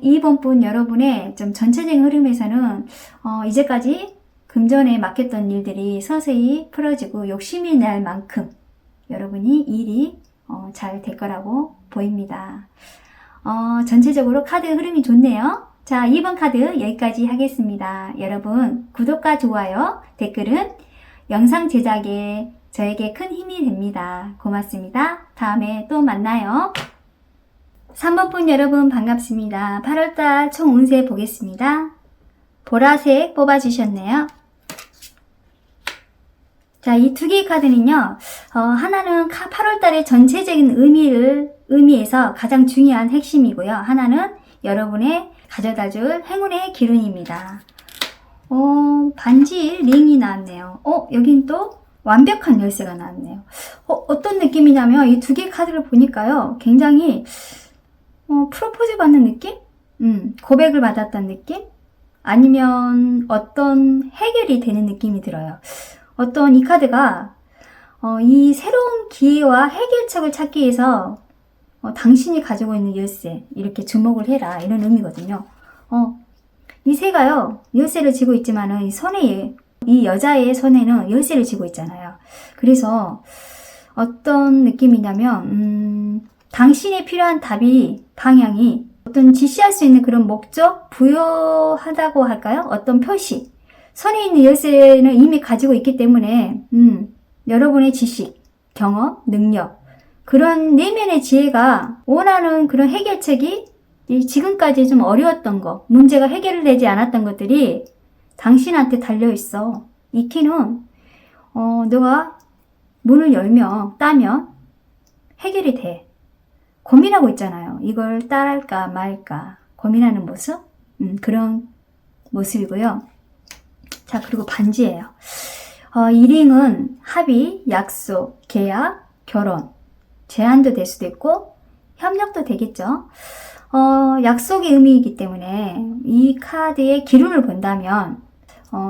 이번 분 여러분의 좀 전체적인 흐름에서는 이제까지 금전에 막혔던 일들이 서서히 풀어지고 욕심이 날 만큼 여러분이 일이 잘 될 거라고 보입니다. 전체적으로 카드 흐름이 좋네요. 자, 2번 카드 여기까지 하겠습니다. 여러분 구독과 좋아요, 댓글은 영상 제작에 저에게 큰 힘이 됩니다. 고맙습니다. 다음에 또 만나요. 3번 분 여러분 반갑습니다. 8월달 총 운세 보겠습니다. 보라색 뽑아주셨네요. 자, 이 두 개의 카드는요, 하나는 8월달의 전체적인 의미에서 가장 중요한 핵심이고요. 하나는 여러분의 가져다줄 행운의 기운입니다. 반지 링이 나왔네요. 여긴 또 완벽한 열쇠가 나왔네요. 어떤 느낌이냐면 이 두 개의 카드를 보니까요, 굉장히 프로포즈 받는 느낌? 고백을 받았던 느낌? 아니면 어떤 해결이 되는 느낌이 들어요. 어떤 이 카드가 이 새로운 기회와 해결책을 찾기 위해서 당신이 가지고 있는 열쇠 이렇게 주목을 해라 이런 의미거든요. 이 새가요 열쇠를 쥐고 있지만은 이 여자의 손에는 열쇠를 쥐고 있잖아요. 그래서 어떤 느낌이냐면 당신이 필요한 방향이 어떤 지시할 수 있는 그런 목적, 부여하다고 할까요? 어떤 표시. 손에 있는 열쇠는 이미 가지고 있기 때문에 여러분의 지식, 경험, 능력 그런 내면의 지혜가 원하는 그런 해결책이 지금까지 좀 어려웠던 거, 문제가 해결되지 않았던 것들이 당신한테 달려있어. 이 키는 너가 문을 따면 해결이 돼. 고민하고 있잖아요. 이걸 따랄까 말까 고민하는 모습? 그런 모습이고요. 자, 그리고 반지예요. 이 링은 합의, 약속, 계약, 결혼, 제안도 될 수도 있고 협력도 되겠죠. 약속의 의미이기 때문에 이 카드의 기운을 본다면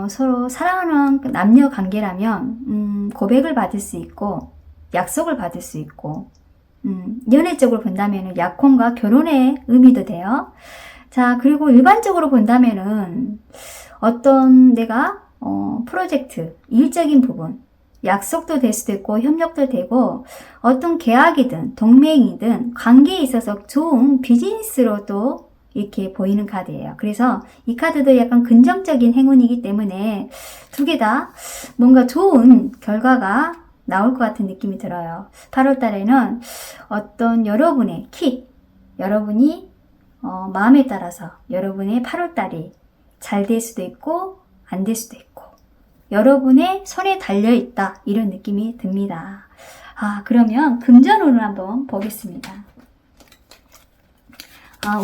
서로 사랑하는 남녀 관계라면 고백을 받을 수 있고 약속을 받을 수 있고 연애적으로 본다면 약혼과 결혼의 의미도 돼요. 자, 그리고 일반적으로 본다면은 어떤 내가 프로젝트, 일적인 부분, 약속도 될 수도 있고 협력도 되고 어떤 계약이든 동맹이든 관계에 있어서 좋은 비즈니스로도 이렇게 보이는 카드예요. 그래서 이 카드도 약간 긍정적인 행운이기 때문에 두 개 다 뭔가 좋은 결과가 나올 것 같은 느낌이 들어요. 8월 달에는 어떤 여러분의 여러분이 마음에 따라서 여러분의 8월 달이 잘 될 수도 있고 안 될 수도 있고 여러분의 손에 달려있다 이런 느낌이 듭니다. 그러면 금전운을 한번 보겠습니다.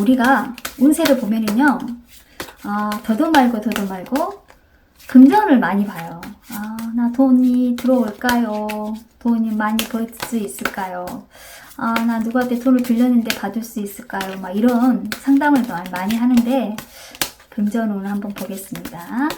우리가 운세를 보면은요 더도 말고 금전을 많이 봐요. 나 돈이 들어올까요? 돈이 많이 벌 수 있을까요? 나 누구한테 돈을 빌렸는데 받을 수 있을까요? 막 이런 상담을 많이 하는데 금전운을 한번 보겠습니다.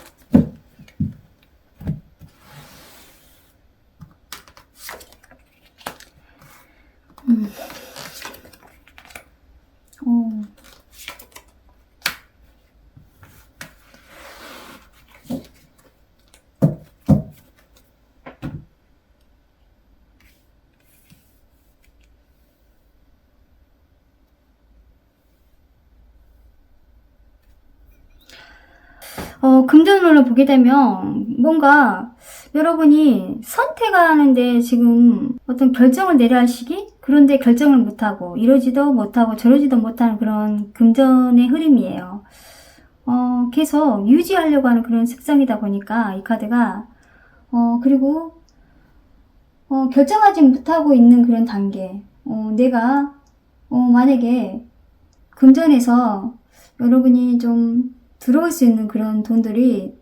금전운을 보게 되면 뭔가 여러분이 선택하는데 지금 어떤 결정을 내려야 할 시기? 그런데 결정을 못하고 이러지도 못하고 저러지도 못하는 그런 금전의 흐름이에요. 계속 유지하려고 하는 그런 습성이다 보니까 이 카드가 그리고 결정하지 못하고 있는 그런 단계. 내가 만약에 금전에서 여러분이 좀 들어올 수 있는 그런 돈들이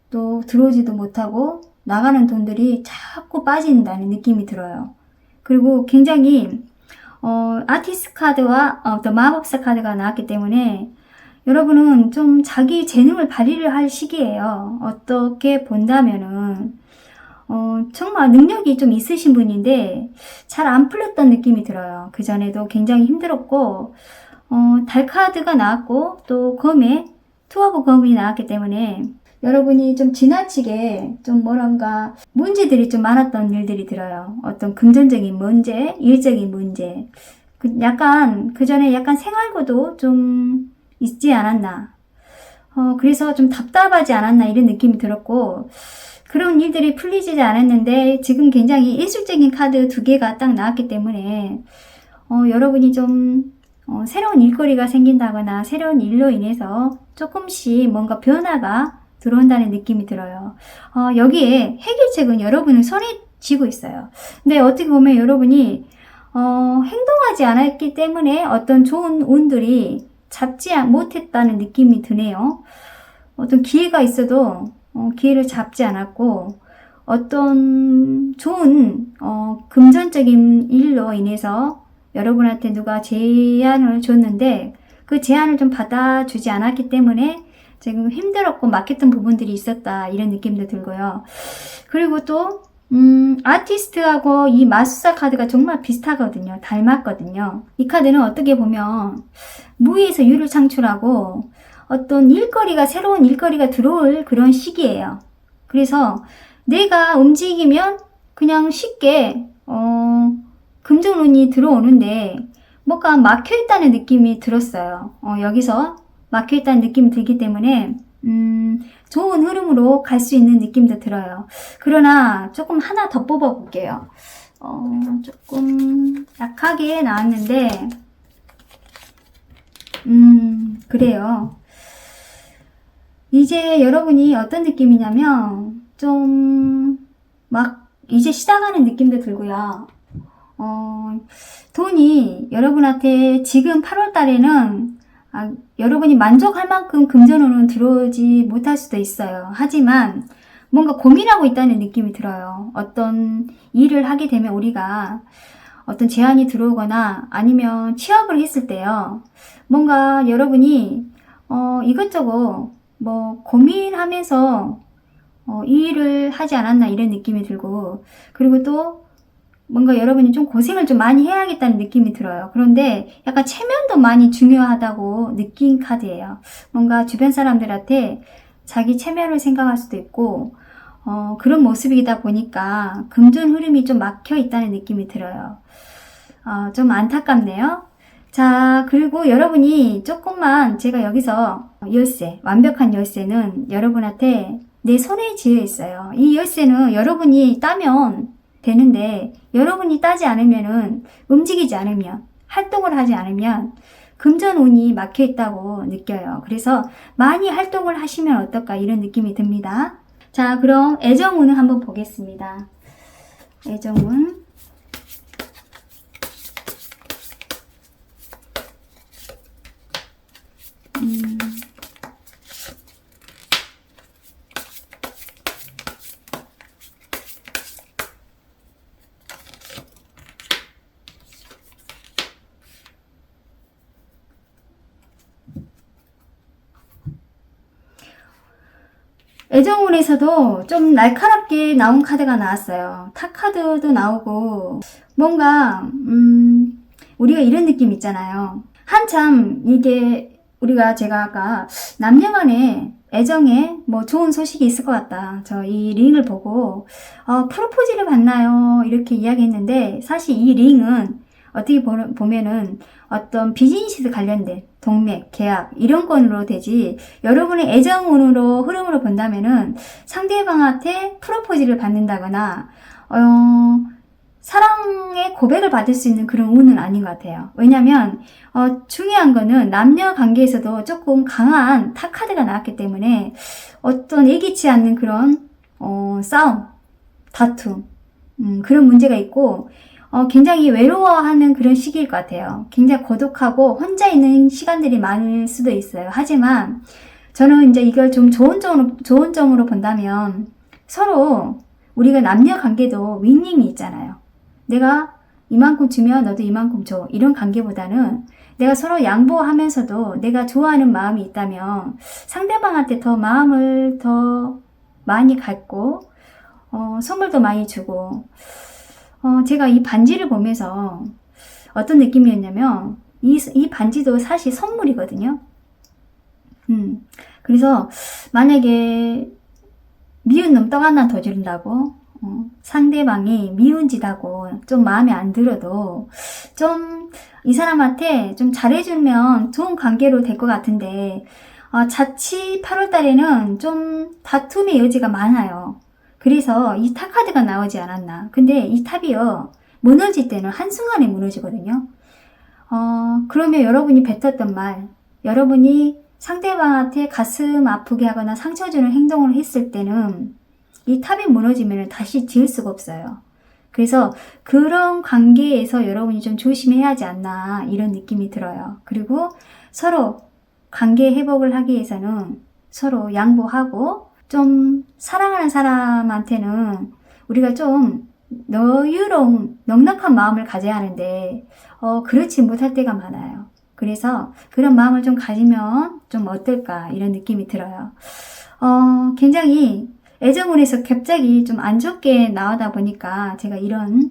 또 들어오지도 못하고 나가는 돈들이 자꾸 빠진다는 느낌이 들어요. 그리고 굉장히 아티스트 카드와 어떤 마법사 카드가 나왔기 때문에 여러분은 좀 자기 재능을 발휘를 할 시기예요. 어떻게 본다면은 정말 능력이 좀 있으신 분인데 잘 안 풀렸던 느낌이 들어요. 그전에도 굉장히 힘들었고 달 카드가 나왔고 또 검에 투 오브 검이 나왔기 때문에 여러분이 좀 지나치게 좀 뭐랄까 문제들이 좀 많았던 일들이 들어요. 어떤 금전적인 문제, 일적인 문제, 약간 그 전에 약간 생활고도 좀 있지 않았나. 그래서 좀 답답하지 않았나 이런 느낌이 들었고, 그런 일들이 풀리지 않았는데 지금 굉장히 예술적인 카드 2개가 딱 나왔기 때문에 여러분이 좀 새로운 일거리가 생긴다거나 새로운 일로 인해서 조금씩 뭔가 변화가 들어온다는 느낌이 들어요. 여기에 해결책은 여러분의 손에 쥐고 있어요. 근데 어떻게 보면 여러분이 행동하지 않았기 때문에 어떤 좋은 운들이 잡지 못했다는 느낌이 드네요. 어떤 기회가 있어도 기회를 잡지 않았고, 어떤 좋은 금전적인 일로 인해서 여러분한테 누가 제안을 줬는데 그 제안을 좀 받아주지 않았기 때문에 지금 힘들었고 막혔던 부분들이 있었다 이런 느낌도 들고요. 그리고 또 아티스트하고 이 마술사 카드가 정말 비슷하거든요. 닮았거든요. 이 카드는 어떻게 보면 무에서 유를 창출하고 어떤 일거리가, 새로운 일거리가 들어올 그런 시기예요. 그래서 내가 움직이면 그냥 쉽게 금전운이 들어오는데 뭔가 막혀있다는 느낌이 들었어요. 여기서 막혀있다는 느낌이 들기 때문에 좋은 흐름으로 갈 수 있는 느낌도 들어요. 그러나 조금 하나 더 뽑아 볼게요. 조금 약하게 나왔는데 그래요. 이제 여러분이 어떤 느낌이냐면 좀 막 이제 시작하는 느낌도 들고요. 돈이 여러분한테 지금 8월 달에는 여러분이 만족할 만큼 금전운은 들어오지 못할 수도 있어요. 하지만 뭔가 고민하고 있다는 느낌이 들어요. 어떤 일을 하게 되면 우리가 어떤 제안이 들어오거나 아니면 취업을 했을 때요. 뭔가 여러분이 이것저것 뭐 고민하면서 이 일을 하지 않았나 이런 느낌이 들고, 그리고 또 뭔가 여러분이 좀 고생을 좀 많이 해야겠다는 느낌이 들어요. 그런데 약간 체면도 많이 중요하다고 느낀 카드예요. 뭔가 주변 사람들한테 자기 체면을 생각할 수도 있고 그런 모습이다 보니까 금전 흐름이 좀 막혀 있다는 느낌이 들어요. 좀 안타깝네요. 자, 그리고 여러분이 조금만, 제가 여기서 열쇠, 완벽한 열쇠는 여러분한테 내 손에 쥐어 있어요. 이 열쇠는 여러분이 따면 되는데 여러분이 따지 않으면은, 움직이지 않으면, 활동을 하지 않으면 금전운이 막혀 있다고 느껴요. 그래서 많이 활동을 하시면 어떨까 이런 느낌이 듭니다. 자, 그럼 애정운을 한번 보겠습니다. 애정운. 애정운에서도 좀 날카롭게 나온 카드가 나왔어요. 탑카드도 나오고, 뭔가 우리가 이런 느낌 있잖아요. 한참 이게 제가 아까 남녀간의 애정에 뭐 좋은 소식이 있을 것 같다, 저 이 링을 보고 프로포즈를 받나요? 이렇게 이야기했는데, 사실 이 링은 어떻게 보면은 어떤 비즈니스 관련된 동맥, 계약 이런 건으로 되지, 여러분의 애정운으로 흐름으로 본다면은 상대방한테 프로포즈를 받는다거나 사랑의 고백을 받을 수 있는 그런 운은 아닌 것 같아요. 왜냐면 중요한 거는 남녀 관계에서도 조금 강한 탑카드가 나왔기 때문에 어떤 예기치 않는 그런 싸움, 다툼, 그런 문제가 있고, 굉장히 외로워하는 그런 시기일 것 같아요. 굉장히 고독하고 혼자 있는 시간들이 많을 수도 있어요. 하지만 저는 이제 이걸 좀 좋은 점으로 본다면, 서로 우리가 남녀 관계도 윈닝이 있잖아요. 내가 이만큼 주면 너도 이만큼 줘, 이런 관계보다는 내가 서로 양보하면서도 내가 좋아하는 마음이 있다면 상대방한테 더 마음을 더 많이 갖고 선물도 많이 주고, 제가 이 반지를 보면서 어떤 느낌이었냐면, 이 반지도 사실 선물이거든요. 그래서 만약에 미운 놈 떡 하나 더 주른다고 상대방이 미운 짓하고 좀 마음에 안 들어도 좀 이 사람한테 좀 잘해주면 좋은 관계로 될 것 같은데 자칫 8월달에는 좀 다툼의 여지가 많아요. 그래서 이 탑 카드가 나오지 않았나. 근데 이 탑이요, 무너질 때는 한순간에 무너지거든요. 그러면 여러분이 뱉었던 말, 여러분이 상대방한테 가슴 아프게 하거나 상처 주는 행동을 했을 때는 이 탑이 무너지면 다시 지을 수가 없어요. 그래서 그런 관계에서 여러분이 좀 조심해야 하지 않나, 이런 느낌이 들어요. 그리고 서로 관계 회복을 하기 위해서는 서로 양보하고, 좀 사랑하는 사람한테는 우리가 좀 여유로운 넉넉한 마음을 가져야 하는데 그렇지 못할 때가 많아요. 그래서 그런 마음을 좀 가지면 좀 어떨까, 이런 느낌이 들어요. 굉장히 애정운에서 갑자기 좀 안 좋게 나오다 보니까 제가 이런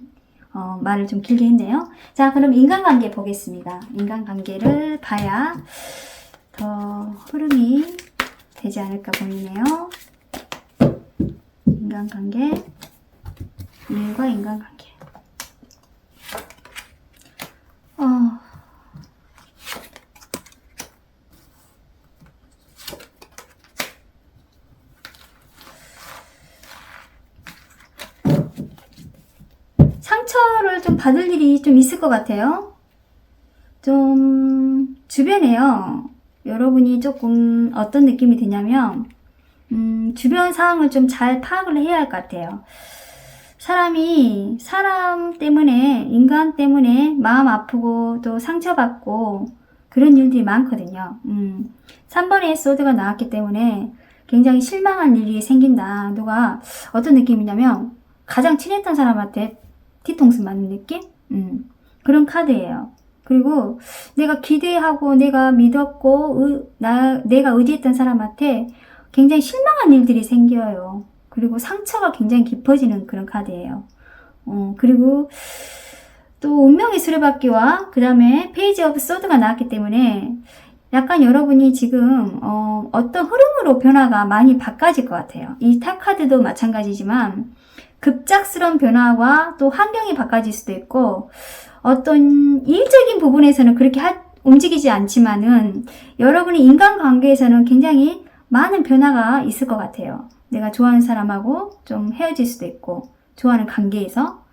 말을 좀 길게 했네요. 자, 그럼 인간관계 보겠습니다. 인간관계를 봐야 더 흐름이 되지 않을까 보이네요. 인간관계, 일과 인간관계. 상처를 좀 받을 일이 좀 있을 것 같아요. 좀 주변에요, 여러분이 조금 어떤 느낌이 드냐면 주변 상황을 좀 잘 파악을 해야 할 것 같아요. 사람이 사람 때문에, 인간 때문에 마음 아프고 또 상처받고 그런 일들이 많거든요. 3번의 소드가 나왔기 때문에 굉장히 실망한 일이 생긴다. 누가 어떤 느낌이냐면 가장 친했던 사람한테 뒤통수 맞는 느낌? 그런 카드예요. 그리고 내가 기대하고 내가 믿었고 내가 의지했던 사람한테 굉장히 실망한 일들이 생겨요. 그리고 상처가 굉장히 깊어지는 그런 카드예요. 그리고 또 운명의 수레바퀴와 그 다음에 페이지 오브 소드가 나왔기 때문에 약간 여러분이 지금 어떤 흐름으로 변화가 많이 바꿔질 것 같아요. 이 탑 카드도 마찬가지지만 급작스러운 변화와 또 환경이 바꿔질 수도 있고, 어떤 일적인 부분에서는 그렇게 움직이지 않지만은 여러분이 인간관계에서는 굉장히 많은 변화가 있을 것 같아요. 내가 좋아하는 사람하고 좀 헤어질 수도 있고, 좋아하는 관계에서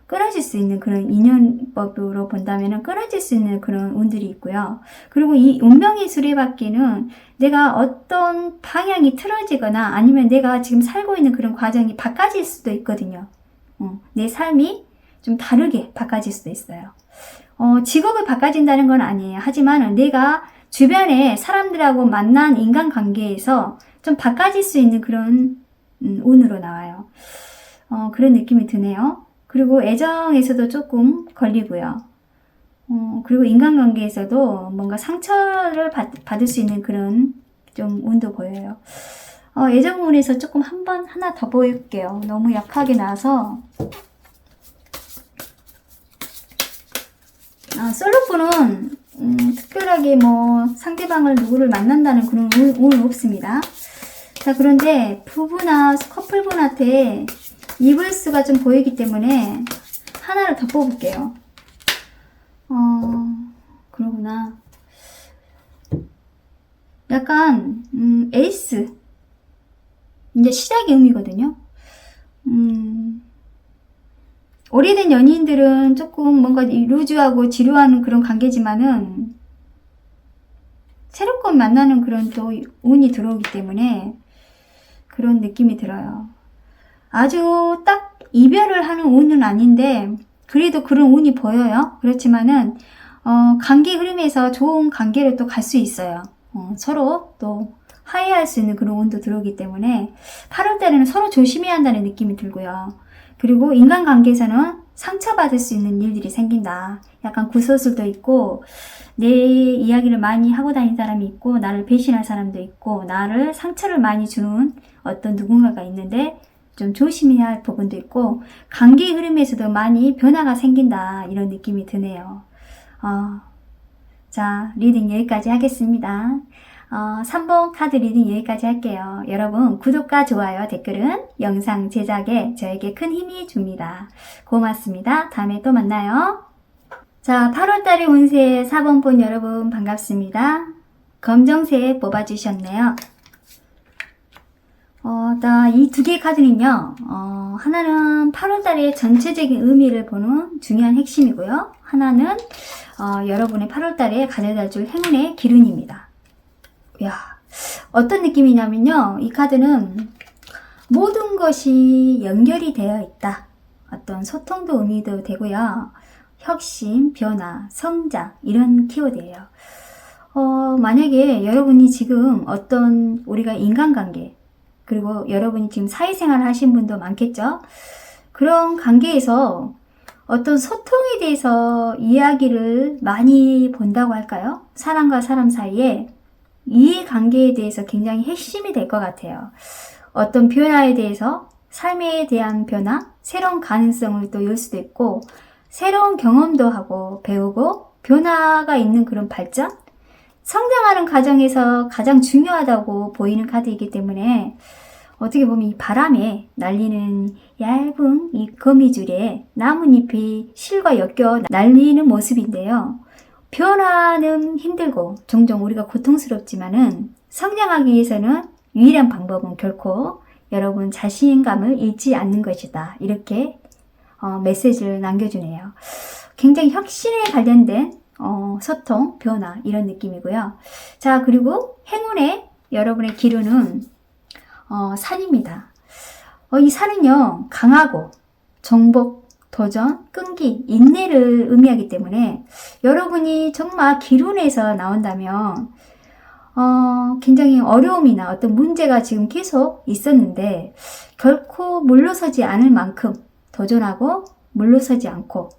끊어질 수 있는 그런 인연법으로 본다면 끊어질 수 있는 그런 운들이 있고요. 그리고 이 운명의 수레바퀴는 내가 어떤 방향이 틀어지거나 아니면 내가 지금 살고 있는 그런 과정이 바꿔질 수도 있거든요. 내 삶이 좀 다르게 바꿔질 수도 있어요. 직업을 바꿔진다는 건 아니에요. 하지만 내가 주변에 사람들하고 만난 인간관계에서 좀 바꿔질 수 있는 그런 운으로 나와요. 그런 느낌이 드네요. 그리고 애정에서도 조금 걸리고요. 그리고 인간관계에서도 뭔가 상처를 받을 수 있는 그런 좀 운도 보여요. 애정운에서 조금 하나 더 보일게요. 너무 약하게 나와서. 솔로분은 특별하게 뭐 상대방을 누구를 만난다는 그런 운은 없습니다. 자, 그런데 부부나 커플분한테 이블스가 좀 보이기 때문에 하나를 더 뽑을게요. 그러구나. 약간 에이스, 이제 시작의 의미거든요. 오래된 연인들은 조금 뭔가 루즈하고 지루한 그런 관계지만은 새롭게 만나는 그런 또 운이 들어오기 때문에 그런 느낌이 들어요. 아주 딱 이별을 하는 운은 아닌데 그래도 그런 운이 보여요. 그렇지만은 관계 흐름에서 좋은 관계로 또 갈 수 있어요. 서로 또 화해할 수 있는 그런 운도 들어오기 때문에 8월달에는 서로 조심해야 한다는 느낌이 들고요. 그리고 인간관계에서는 상처받을 수 있는 일들이 생긴다. 약간 구설수도 있고, 내 이야기를 많이 하고 다니는 사람이 있고, 나를 배신할 사람도 있고, 나를 상처를 많이 주는 어떤 누군가가 있는데 좀 조심해야 할 부분도 있고, 관계 흐름에서도 많이 변화가 생긴다, 이런 느낌이 드네요. 자, 리딩 여기까지 하겠습니다. 3번 카드 리딩 여기까지 할게요. 여러분 구독과 좋아요, 댓글은 영상 제작에 저에게 큰 힘이 줍니다. 고맙습니다. 다음에 또 만나요. 자, 8월달의 운세 4번 본 여러분 반갑습니다. 검정색 뽑아주셨네요. 이 두 개의 카드는요, 하나는 8월달의 전체적인 의미를 보는 중요한 핵심이고요. 하나는 여러분의 8월달에 가져다줄 행운의 기운입니다. 야, 어떤 느낌이냐면요, 이 카드는 모든 것이 연결이 되어 있다. 어떤 소통도 의미도 되고요. 혁신, 변화, 성장 이런 키워드예요. 만약에 여러분이 지금 어떤 우리가 인간관계 그리고 여러분이 지금 사회생활을 하신 분도 많겠죠. 그런 관계에서 어떤 소통에 대해서 이야기를 많이 본다고 할까요? 사람과 사람 사이에 이해관계에 대해서 굉장히 핵심이 될 것 같아요. 어떤 변화에 대해서 삶에 대한 변화, 새로운 가능성을 또 열 수도 있고 새로운 경험도 하고 배우고 변화가 있는 그런 발전? 성장하는 과정에서 가장 중요하다고 보이는 카드이기 때문에 어떻게 보면 이 바람에 날리는 얇은 이 거미줄에 나뭇잎이 실과 엮여 날리는 모습인데요. 변화는 힘들고 종종 우리가 고통스럽지만은 성장하기 위해서는 유일한 방법은 결코 여러분 자신감을 잃지 않는 것이다. 이렇게 메시지를 남겨주네요. 굉장히 혁신에 관련된 소통, 변화 이런 느낌이고요. 자, 그리고 행운의 여러분의 기운은 산입니다. 이 산은요, 강하고 정복, 도전, 끈기, 인내를 의미하기 때문에 여러분이 정말 기운에서 나온다면 굉장히 어려움이나 어떤 문제가 지금 계속 있었는데 결코 물러서지 않을 만큼 도전하고 물러서지 않고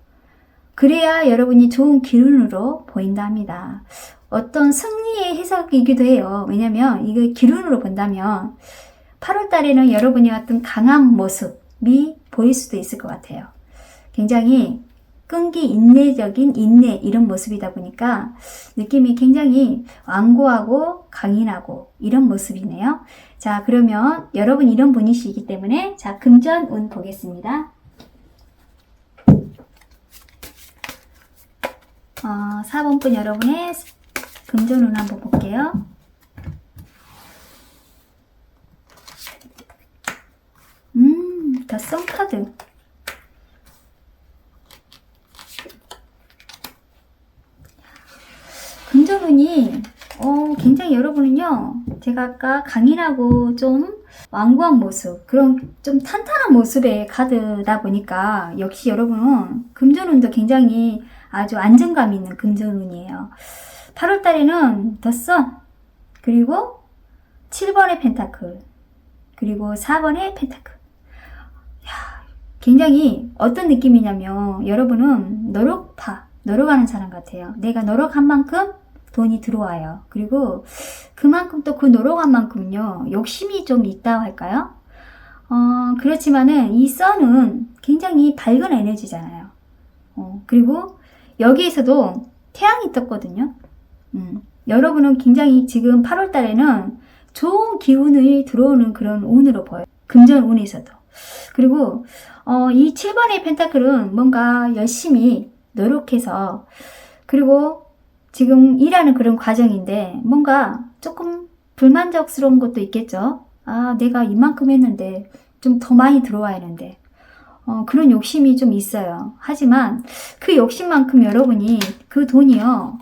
그래야 여러분이 좋은 기운으로 보인다 합니다. 어떤 승리의 해석이기도 해요. 왜냐면 이거 기운으로 본다면 8월 달에는 여러분이 어떤 강한 모습이 보일 수도 있을 것 같아요. 굉장히 끈기, 인내적인 인내 이런 모습이다 보니까 느낌이 굉장히 완고하고 강인하고 이런 모습이네요. 자, 그러면 여러분 이런 분이시기 때문에 자, 금전운 보겠습니다. 4번 분 여러분의 금전운 한번 볼게요. 더 카드. 금전운이 굉장히 여러분은요, 제가 아까 강인하고 좀 완고한 모습, 그런 좀 탄탄한 모습의 카드다 보니까 역시 여러분은 금전운도 굉장히 아주 안정감 있는 금전운이에요. 8월 달에는 더 선, 그리고 7번의 펜타클, 그리고 4번의 펜타클. 굉장히 어떤 느낌이냐면 여러분은 노력하는 사람 같아요. 내가 노력한 만큼 돈이 들어와요. 그리고 그만큼 또 그 노력한 만큼요, 욕심이 좀 있다고 할까요? 그렇지만은 이 선은 굉장히 밝은 에너지잖아요. 그리고 여기에서도 태양이 떴거든요. 여러분은 굉장히 지금 8월 달에는 좋은 기운이 들어오는 그런 운으로 보여요. 금전운에서도. 그리고 이 7번의 펜타클은 뭔가 열심히 노력해서 그리고 지금 일하는 그런 과정인데 뭔가 조금 불만족스러운 것도 있겠죠. 내가 이만큼 했는데 좀 더 많이 들어와야 하는데 그런 욕심이 좀 있어요. 하지만 그 욕심만큼 여러분이 그 돈이요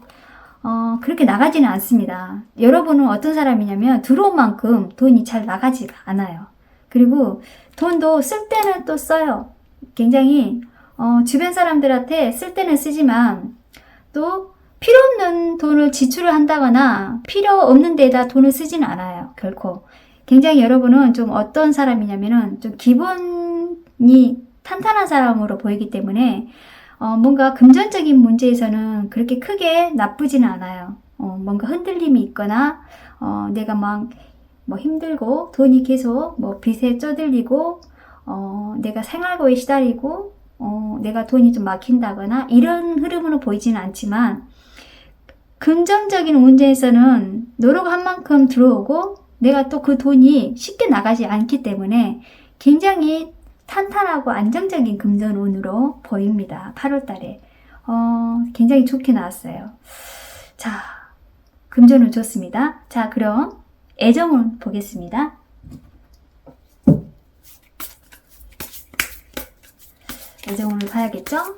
그렇게 나가지는 않습니다. 여러분은 어떤 사람이냐면 들어온 만큼 돈이 잘 나가지가 않아요. 그리고 돈도 쓸 때는 또 써요. 굉장히 주변 사람들한테 쓸 때는 쓰지만 또 필요 없는 돈을 지출을 한다거나 필요 없는 데다 돈을 쓰지는 않아요. 결코. 굉장히 여러분은 좀 어떤 사람이냐면은 좀 기본이 탄탄한 사람으로 보이기 때문에 뭔가 금전적인 문제에서는 그렇게 크게 나쁘지는 않아요. 뭔가 흔들림이 있거나 내가 막 뭐 힘들고 돈이 계속 뭐 빚에 쪼들리고 내가 생활고에 시달리고 내가 돈이 좀 막힌다거나 이런 흐름으로 보이지는 않지만 금전적인 문제에서는 노력한 만큼 들어오고 내가 또 그 돈이 쉽게 나가지 않기 때문에 굉장히 탄탄하고 안정적인 금전운으로 보입니다. 8월달에 굉장히 좋게 나왔어요. 자, 금전운 좋습니다. 자, 그럼 애정운 보겠습니다. 애정운을 봐야겠죠?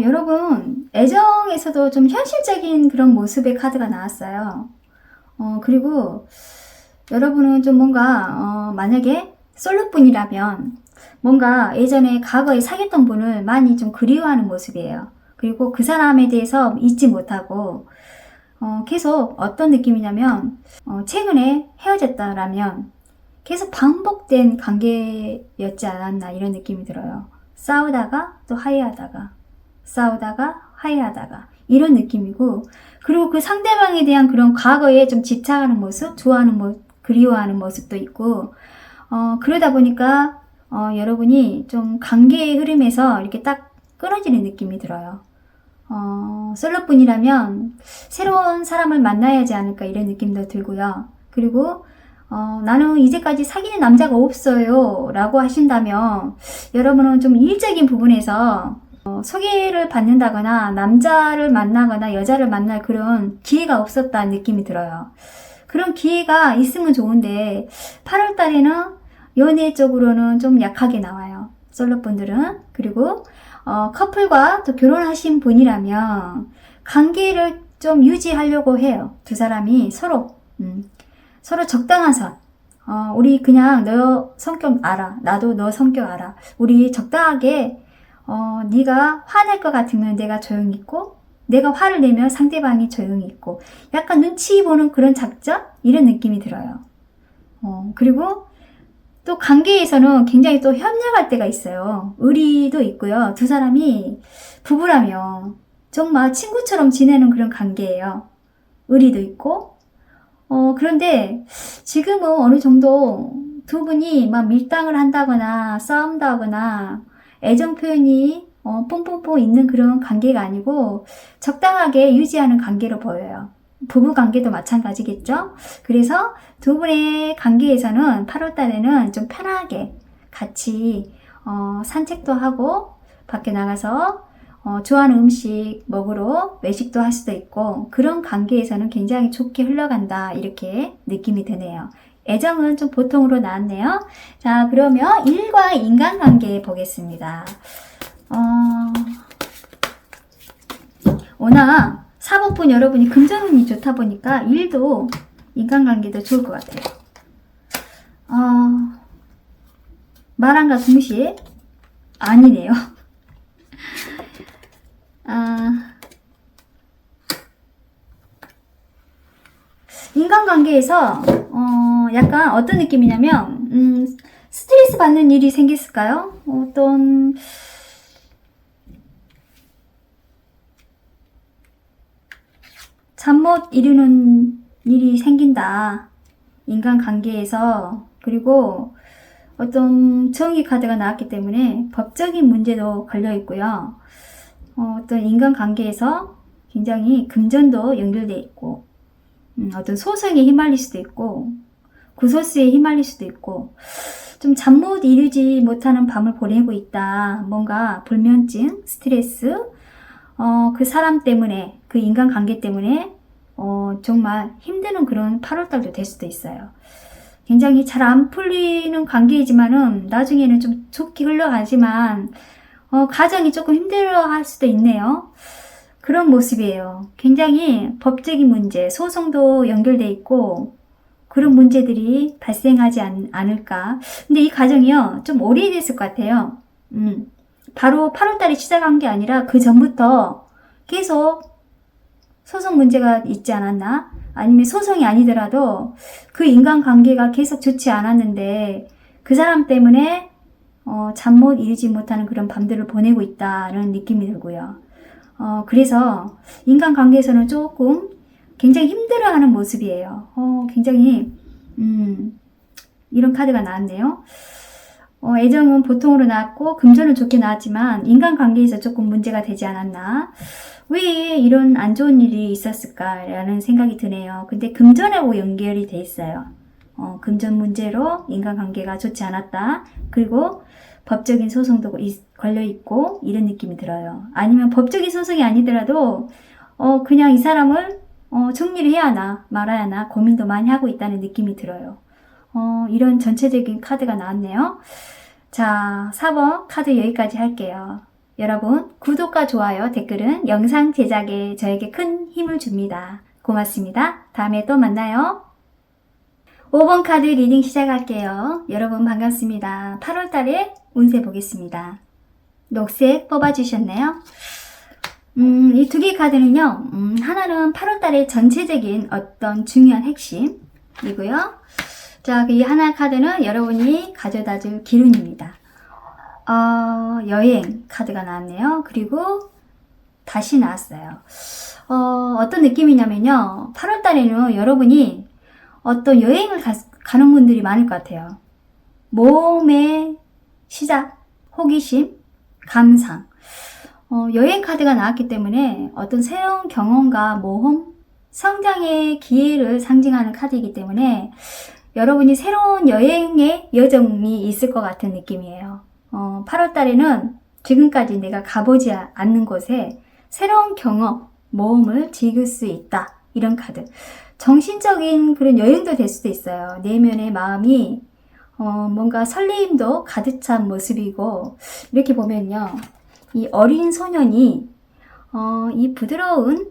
여러분, 애정에서도 좀 현실적인 그런 모습의 카드가 나왔어요. 그리고 여러분은 좀 뭔가 만약에 솔로분이라면 뭔가 예전에 과거에 사귀었던 분을 많이 좀 그리워하는 모습이에요. 그리고 그 사람에 대해서 잊지 못하고 계속 어떤 느낌이냐면 최근에 헤어졌다라면 계속 반복된 관계였지 않았나 이런 느낌이 들어요. 싸우다가 또 화해하다가 싸우다가 화해하다가 이런 느낌이고, 그리고 그 상대방에 대한 그런 과거에 좀 집착하는 모습, 좋아하는 모습, 그리워하는 모습도 있고, 그러다 보니까 여러분이 좀 관계의 흐름에서 이렇게 딱 끊어지는 느낌이 들어요. 솔로분이라면 새로운 사람을 만나야 하지 않을까 이런 느낌도 들고요. 그리고 나는 이제까지 사귀는 남자가 없어요 라고 하신다면 여러분은 좀 일적인 부분에서 소개를 받는다거나 남자를 만나거나 여자를 만날 그런 기회가 없었다는 느낌이 들어요. 그런 기회가 있으면 좋은데 8월 달에는 연애 쪽으로는 좀 약하게 나와요. 솔로분들은. 그리고 커플과 또 결혼하신 분이라면 관계를 좀 유지하려고 해요. 두 사람이 서로 적당한 선. 우리 그냥 너 성격 알아. 나도 너 성격 알아. 우리 적당하게 네가 화낼 것 같으면 내가 조용히 있고 내가 화를 내면 상대방이 조용히 있고 약간 눈치 보는 그런 작전? 이런 느낌이 들어요. 그리고 또 관계에서는 굉장히 또 협력할 때가 있어요. 의리도 있고요. 두 사람이 부부라면 정말 친구처럼 지내는 그런 관계예요. 의리도 있고 그런데 지금은 어느 정도 두 분이 막 밀당을 한다거나 싸움다거나 애정 표현이 뽕뽕뽕 있는 그런 관계가 아니고 적당하게 유지하는 관계로 보여요. 부부 관계도 마찬가지겠죠? 그래서 두 분의 관계에서는 8월 달에는 좀 편하게 같이 산책도 하고 밖에 나가서 좋아하는 음식 먹으러 외식도 할 수도 있고 그런 관계에서는 굉장히 좋게 흘러간다 이렇게 느낌이 드네요. 애정은 좀 보통으로 나왔네요. 자, 그러면 일과 인간관계 보겠습니다. 워낙 사법분 여러분이 금전운이 좋다 보니까 일도 인간관계도 좋을 것 같아요. 말한과 동시에 아니네요. 인간관계에서 약간 어떤 느낌이냐면 스트레스 받는 일이 생겼을까요? 어떤 잠 못 이루는 일이 생긴다. 인간관계에서. 그리고 어떤 정의 카드가 나왔기 때문에 법적인 문제도 걸려 있고요. 어떤 인간관계에서 굉장히 금전도 연결돼 있고 어떤 소송에 휘말릴 수도 있고 구설수에 휘말릴 수도 있고 좀 잠 못 이루지 못하는 밤을 보내고 있다. 뭔가 불면증, 스트레스, 그 사람 때문에, 그 인간관계 때문에 정말 힘드는 그런 8월달도 될 수도 있어요. 굉장히 잘 안 풀리는 관계이지만은 나중에는 좀 좋게 흘러가지만 가정이 조금 힘들어할 수도 있네요. 그런 모습이에요. 굉장히 법적인 문제, 소송도 연결돼 있고 그런 문제들이 발생하지 않을까. 근데 이 과정이요 좀 오래됐을 것 같아요. 바로 8월달에 시작한 게 아니라 그 전부터 계속 소송 문제가 있지 않았나? 아니면 소송이 아니더라도 그 인간관계가 계속 좋지 않았는데 그 사람 때문에 잠 못 이루지 못하는 그런 밤들을 보내고 있다는 느낌이 들고요. 그래서 인간관계에서는 조금 굉장히 힘들어하는 모습이에요. 굉장히 이런 카드가 나왔네요. 애정은 보통으로 나왔고 금전은 좋게 나왔지만 인간관계에서 조금 문제가 되지 않았나, 왜 이런 안 좋은 일이 있었을까라는 생각이 드네요. 근데 금전하고 연결이 돼 있어요. 금전 문제로 인간관계가 좋지 않았다. 그리고 법적인 소송도 걸려있고 이런 느낌이 들어요. 아니면 법적인 소송이 아니더라도 그냥 이 사람을 정리를 해야 하나 말아야 하나 고민도 많이 하고 있다는 느낌이 들어요. 이런 전체적인 카드가 나왔네요. 자, 4번 카드 여기까지 할게요. 여러분, 구독과 좋아요, 댓글은 영상 제작에 저에게 큰 힘을 줍니다. 고맙습니다. 다음에 또 만나요. 5번 카드 리딩 시작할게요. 여러분 반갑습니다. 8월달에 운세 보겠습니다. 녹색 뽑아주셨네요. 이 두 개의 카드는요, 하나는 8월달의 전체적인 어떤 중요한 핵심이고요. 자, 이 하나 카드는 여러분이 가져다 줄 기운입니다. 여행 카드가 나왔네요. 그리고 다시 나왔어요. 어떤 느낌이냐면요, 8월달에는 여러분이 어떤 여행을 가는 분들이 많을 것 같아요. 모험의 시작, 호기심, 감상. 여행 카드가 나왔기 때문에 어떤 새로운 경험과 모험, 성장의 기회를 상징하는 카드이기 때문에 여러분이 새로운 여행의 여정이 있을 것 같은 느낌이에요. 8월 달에는 지금까지 내가 가보지 않는 곳에 새로운 경험, 모험을 즐길 수 있다. 이런 카드. 정신적인 그런 여행도 될 수도 있어요. 내면의 마음이 뭔가 설레임도 가득 찬 모습이고, 이렇게 보면요, 이 어린 소년이 이 부드러운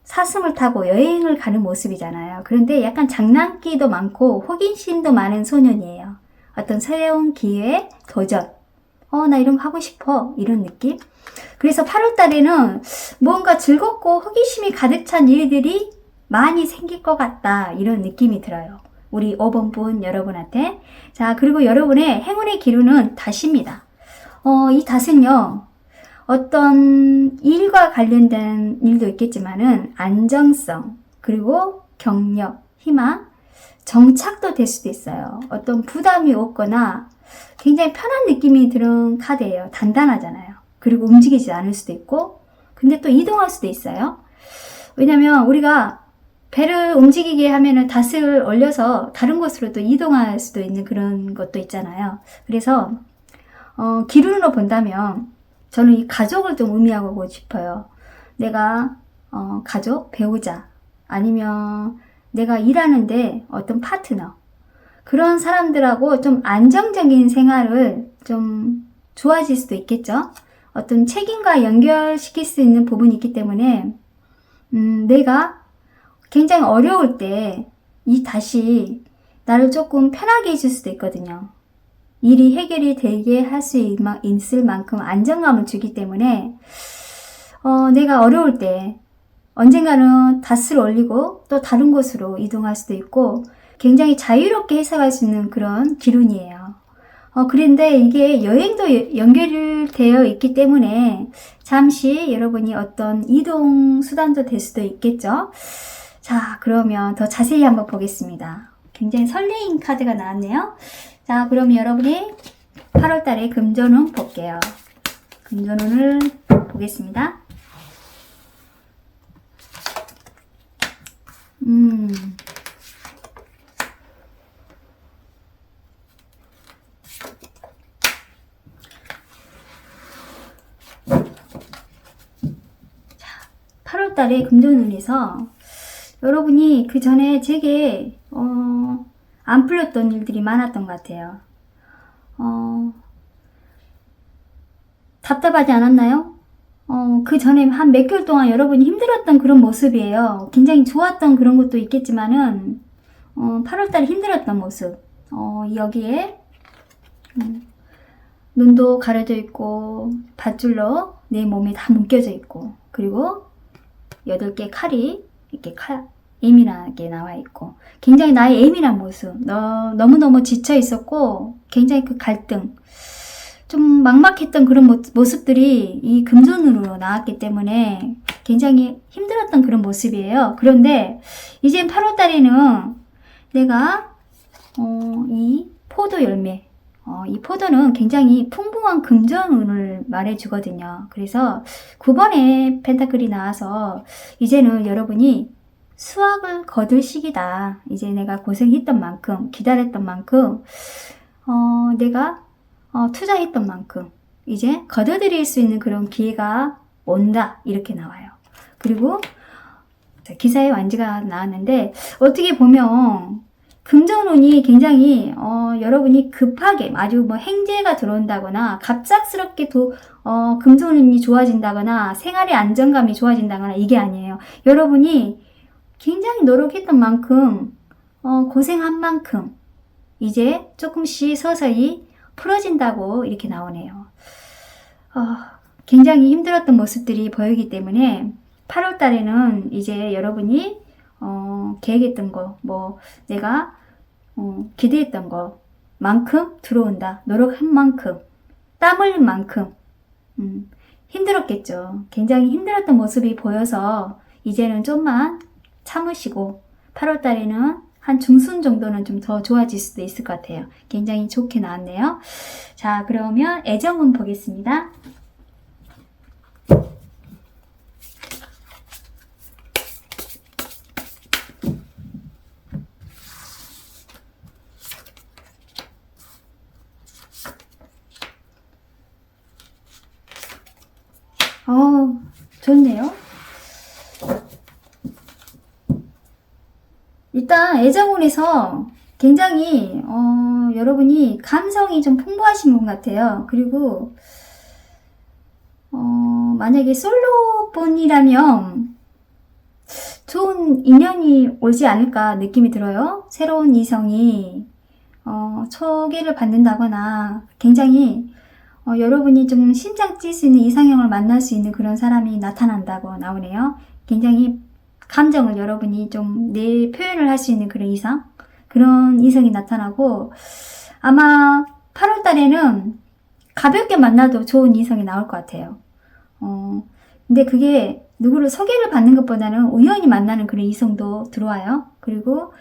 사슴을 타고 여행을 가는 모습이잖아요. 그런데 약간 장난기도 많고 호기심도 많은 소년이에요. 어떤 새로운 기회, 도전. 나 이런 거 하고 싶어. 이런 느낌. 그래서 8월 달에는 뭔가 즐겁고 호기심이 가득 찬 일들이 많이 생길 것 같다. 이런 느낌이 들어요. 우리 5번 분 여러분한테. 자, 그리고 여러분의 행운의 기운은 닷입니다. 이 닷은요, 어떤 일과 관련된 일도 있겠지만은 안정성, 그리고 경력, 희망, 정착도 될 수도 있어요. 어떤 부담이 없거나 굉장히 편한 느낌이 드는 카드예요. 단단하잖아요. 그리고 움직이지 않을 수도 있고, 근데 또 이동할 수도 있어요. 왜냐면 우리가 배를 움직이게 하면은 닷을 올려서 다른 곳으로 또 이동할 수도 있는 그런 것도 있잖아요. 그래서 기준으로 본다면 저는 이 가족을 좀 의미하고 싶어요. 내가 가족, 배우자, 아니면 내가 일하는데 어떤 파트너, 그런 사람들하고 좀 안정적인 생활을 좀 좋아질 수도 있겠죠. 어떤 책임과 연결시킬 수 있는 부분이 있기 때문에 내가 굉장히 어려울 때 이 닷이 나를 조금 편하게 해줄 수도 있거든요. 일이 해결이 되게 할 수 있을 만큼 안정감을 주기 때문에 내가 어려울 때 언젠가는 닷을 올리고 또 다른 곳으로 이동할 수도 있고 굉장히 자유롭게 해석할 수 있는 그런 기운이에요. 그런데 이게 여행도 연결되어 있기 때문에 잠시 여러분이 어떤 이동 수단도 될 수도 있겠죠. 자, 그러면 더 자세히 한번 보겠습니다. 굉장히 설레임 카드가 나왔네요. 자, 그럼 여러분이 8월 달에 금전운 볼게요. 금전운을 보겠습니다. 자, 8월 달에 금전운에서 여러분이 그 전에 제게 안 풀렸던 일들이 많았던 것 같아요. 답답하지 않았나요? 그 전에 한 몇 개월 동안 여러분이 힘들었던 그런 모습이에요. 굉장히 좋았던 그런 것도 있겠지만은 8월달에 힘들었던 모습. 여기에 눈도 가려져 있고 밧줄로 내 몸에 다 묶여져 있고, 그리고 8개 칼이 이렇게 예민하게 나와 있고, 굉장히 나의 예민한 모습, 너무너무 지쳐 있었고 굉장히 그 갈등, 좀 막막했던 그런 모습들이 이 금전으로 나왔기 때문에 굉장히 힘들었던 그런 모습이에요. 그런데 이제 8월 달에는 내가 이 포도 열매, 이 포도는 굉장히 풍부한 금전운을 말해주거든요. 그래서 9번의 펜타클이 나와서 이제는 여러분이 수확을 거둘 시기다. 이제 내가 고생했던 만큼, 기다렸던 만큼, 내가 투자했던 만큼 이제 거둬들일 수 있는 그런 기회가 온다. 이렇게 나와요. 그리고 기사의 완지가 나왔는데 어떻게 보면 금전운이 굉장히 여러분이 급하게 아주 뭐 행재가 들어온다거나 갑작스럽게 금전운이 좋아진다거나 생활의 안정감이 좋아진다거나 이게 아니에요. 여러분이 굉장히 노력했던 만큼 고생한 만큼 이제 조금씩 서서히 풀어진다고 이렇게 나오네요. 굉장히 힘들었던 모습들이 보이기 때문에 8월 달에는 이제 여러분이 계획했던 거, 뭐 내가 기대했던 거 만큼 들어온다. 노력한 만큼, 땀 흘린 만큼 힘들었겠죠. 굉장히 힘들었던 모습이 보여서 이제는 좀만 참으시고 8월 달에는 한 중순 정도는 좀 더 좋아질 수도 있을 것 같아요. 굉장히 좋게 나왔네요. 자, 그러면 애정운 보겠습니다. 좋네요. 일단 애정운에서 굉장히 여러분이 감성이 좀 풍부하신 분 같아요. 그리고 만약에 솔로분이라면 좋은 인연이 오지 않을까 느낌이 들어요. 새로운 이성이 소개를 받는다거나 굉장히 여러분이 좀 심장 찔 수 있는 이상형을 만날 수 있는 그런 사람이 나타난다고 나오네요. 굉장히 감정을 여러분이 좀 내 표현을 할 수 있는 그런 이상? 그런 이성이 나타나고 아마 8월 달에는 가볍게 만나도 좋은 이성이 나올 것 같아요. 근데 그게 누구를 소개를 받는 것보다는 우연히 만나는 그런 이성도 들어와요. 그리고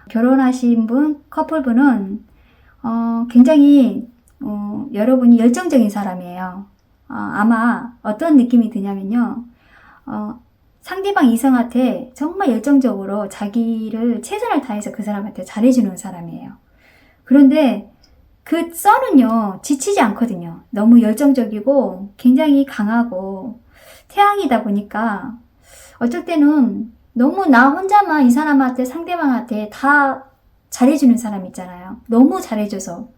결혼하신 분, 커플분은 굉장히 여러분이 열정적인 사람이에요. 아마 어떤 느낌이 드냐면요. 상대방 이성한테 정말 열정적으로 자기를 최선을 다해서 그 사람한테 잘해주는 사람이에요. 그런데 그 썰은요, 지치지 않거든요. 너무 열정적이고 굉장히 강하고 태양이다 보니까 어쩔 때는 너무 나 혼자만 이 사람한테 상대방한테 다 잘해주는 사람 있잖아요. 너무 잘해줘서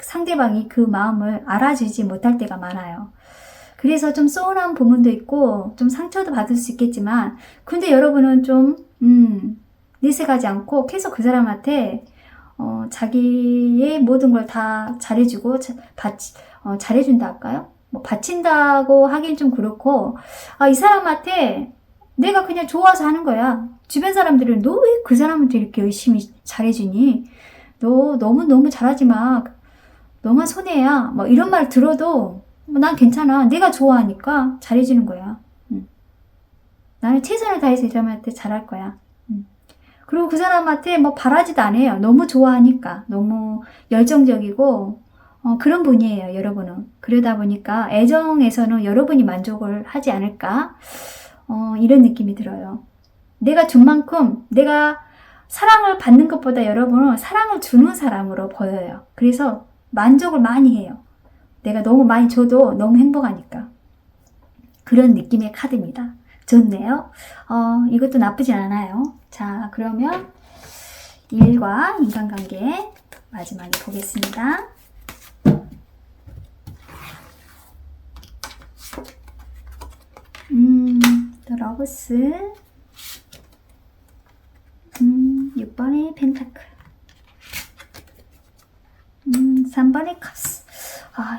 상대방이 그 마음을 알아주지 못할 때가 많아요. 그래서 좀 서운한 부분도 있고 좀 상처도 받을 수 있겠지만 근데 여러분은 좀 내색하지 않고 계속 그 사람한테 자기의 모든 걸 다 잘해주고 잘해준다 할까요? 뭐 바친다고 하긴 좀 그렇고 이 사람한테 내가 그냥 좋아서 하는 거야. 주변 사람들은 너 왜 그 사람한테 이렇게 열심히 잘해주니? 너 너무 잘하지 마. 너만 손해야. 뭐 이런 말 들어도 난 괜찮아. 내가 좋아하니까 잘해주는 거야. 나는 최선을 다해서 이 사람한테 잘할 거야. 그리고 그 사람한테 뭐 바라지도 않아요. 너무 좋아하니까. 너무 열정적이고 그런 분이에요. 여러분은. 그러다 보니까 애정에서는 여러분이 만족을 하지 않을까? 이런 느낌이 들어요. 내가 준 만큼 내가 사랑을 받는 것보다 여러분은 사랑을 주는 사람으로 보여요. 그래서 만족을 많이 해요. 내가 너무 많이 줘도 너무 행복하니까. 그런 느낌의 카드입니다. 좋네요. 이것도 나쁘진 않아요. 자, 그러면 일과 인간관계 마지막에 보겠습니다. 또 러브스 6번의 펜타클 3번의 컵스.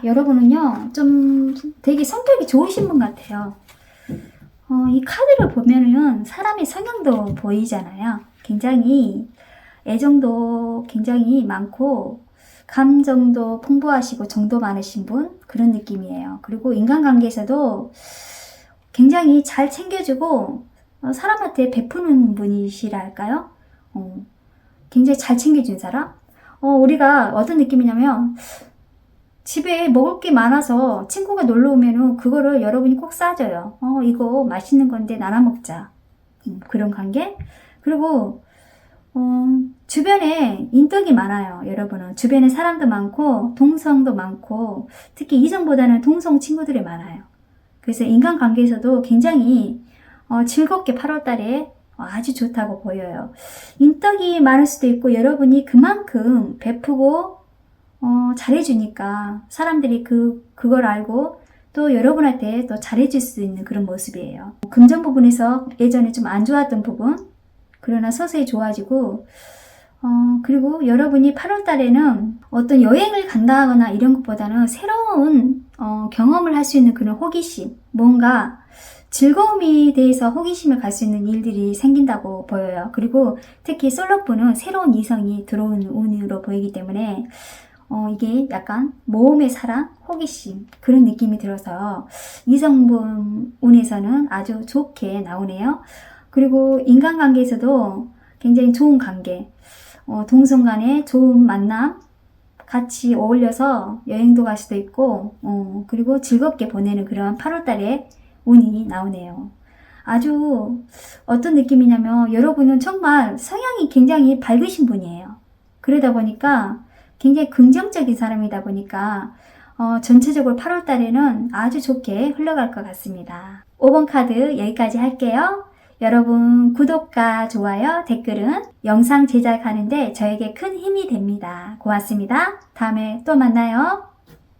여러분은요 좀 되게 성격이 좋으신 분 같아요. 이 카드를 보면은 사람의 성향도 보이잖아요. 굉장히 애정도 굉장히 많고 감정도 풍부하시고 정도 많으신 분, 그런 느낌이에요. 그리고 인간관계에서도 굉장히 잘 챙겨주고 사람한테 베푸는 분이시랄까요? 굉장히 잘 챙겨준 사람? 우리가 어떤 느낌이냐면 집에 먹을 게 많아서 친구가 놀러 오면은 그거를 여러분이 꼭 싸줘요. 이거 맛있는 건데 나눠 먹자. 그런 관계? 그리고 주변에 인덕이 많아요. 여러분은 주변에 사람도 많고 동성도 많고 특히 이성보다는 동성 친구들이 많아요. 그래서 인간관계에서도 굉장히 즐겁게 8월달에 아주 좋다고 보여요. 인덕이 많을 수도 있고 여러분이 그만큼 베푸고 잘해주니까 사람들이 그걸 알고 또 여러분한테 또 잘해줄 수 있는 그런 모습이에요. 금전 부분에서 예전에 좀 안 좋았던 부분, 그러나 서서히 좋아지고 그리고 여러분이 8월 달에는 어떤 여행을 간다거나 이런 것보다는 새로운 경험을 할 수 있는 그런 호기심, 뭔가 즐거움에 대해서 호기심을 갈 수 있는 일들이 생긴다고 보여요. 그리고 특히 솔로분은 새로운 이성이 들어오는 운으로 보이기 때문에 이게 약간 모험의 사랑, 호기심 그런 느낌이 들어서 이성분 운에서는 아주 좋게 나오네요. 그리고 인간관계에서도 굉장히 좋은 관계, 동성 간에 좋은 만남, 같이 어울려서 여행도 갈 수도 있고 그리고 즐겁게 보내는 그런 8월달에 운이 나오네요. 아주 어떤 느낌이냐면 여러분은 정말 성향이 굉장히 밝으신 분이에요. 그러다 보니까 굉장히 긍정적인 사람이다 보니까 전체적으로 8월달에는 아주 좋게 흘러갈 것 같습니다. 5번 카드 여기까지 할게요. 여러분 구독과 좋아요, 댓글은 영상 제작하는데 저에게 큰 힘이 됩니다. 고맙습니다. 다음에 또 만나요.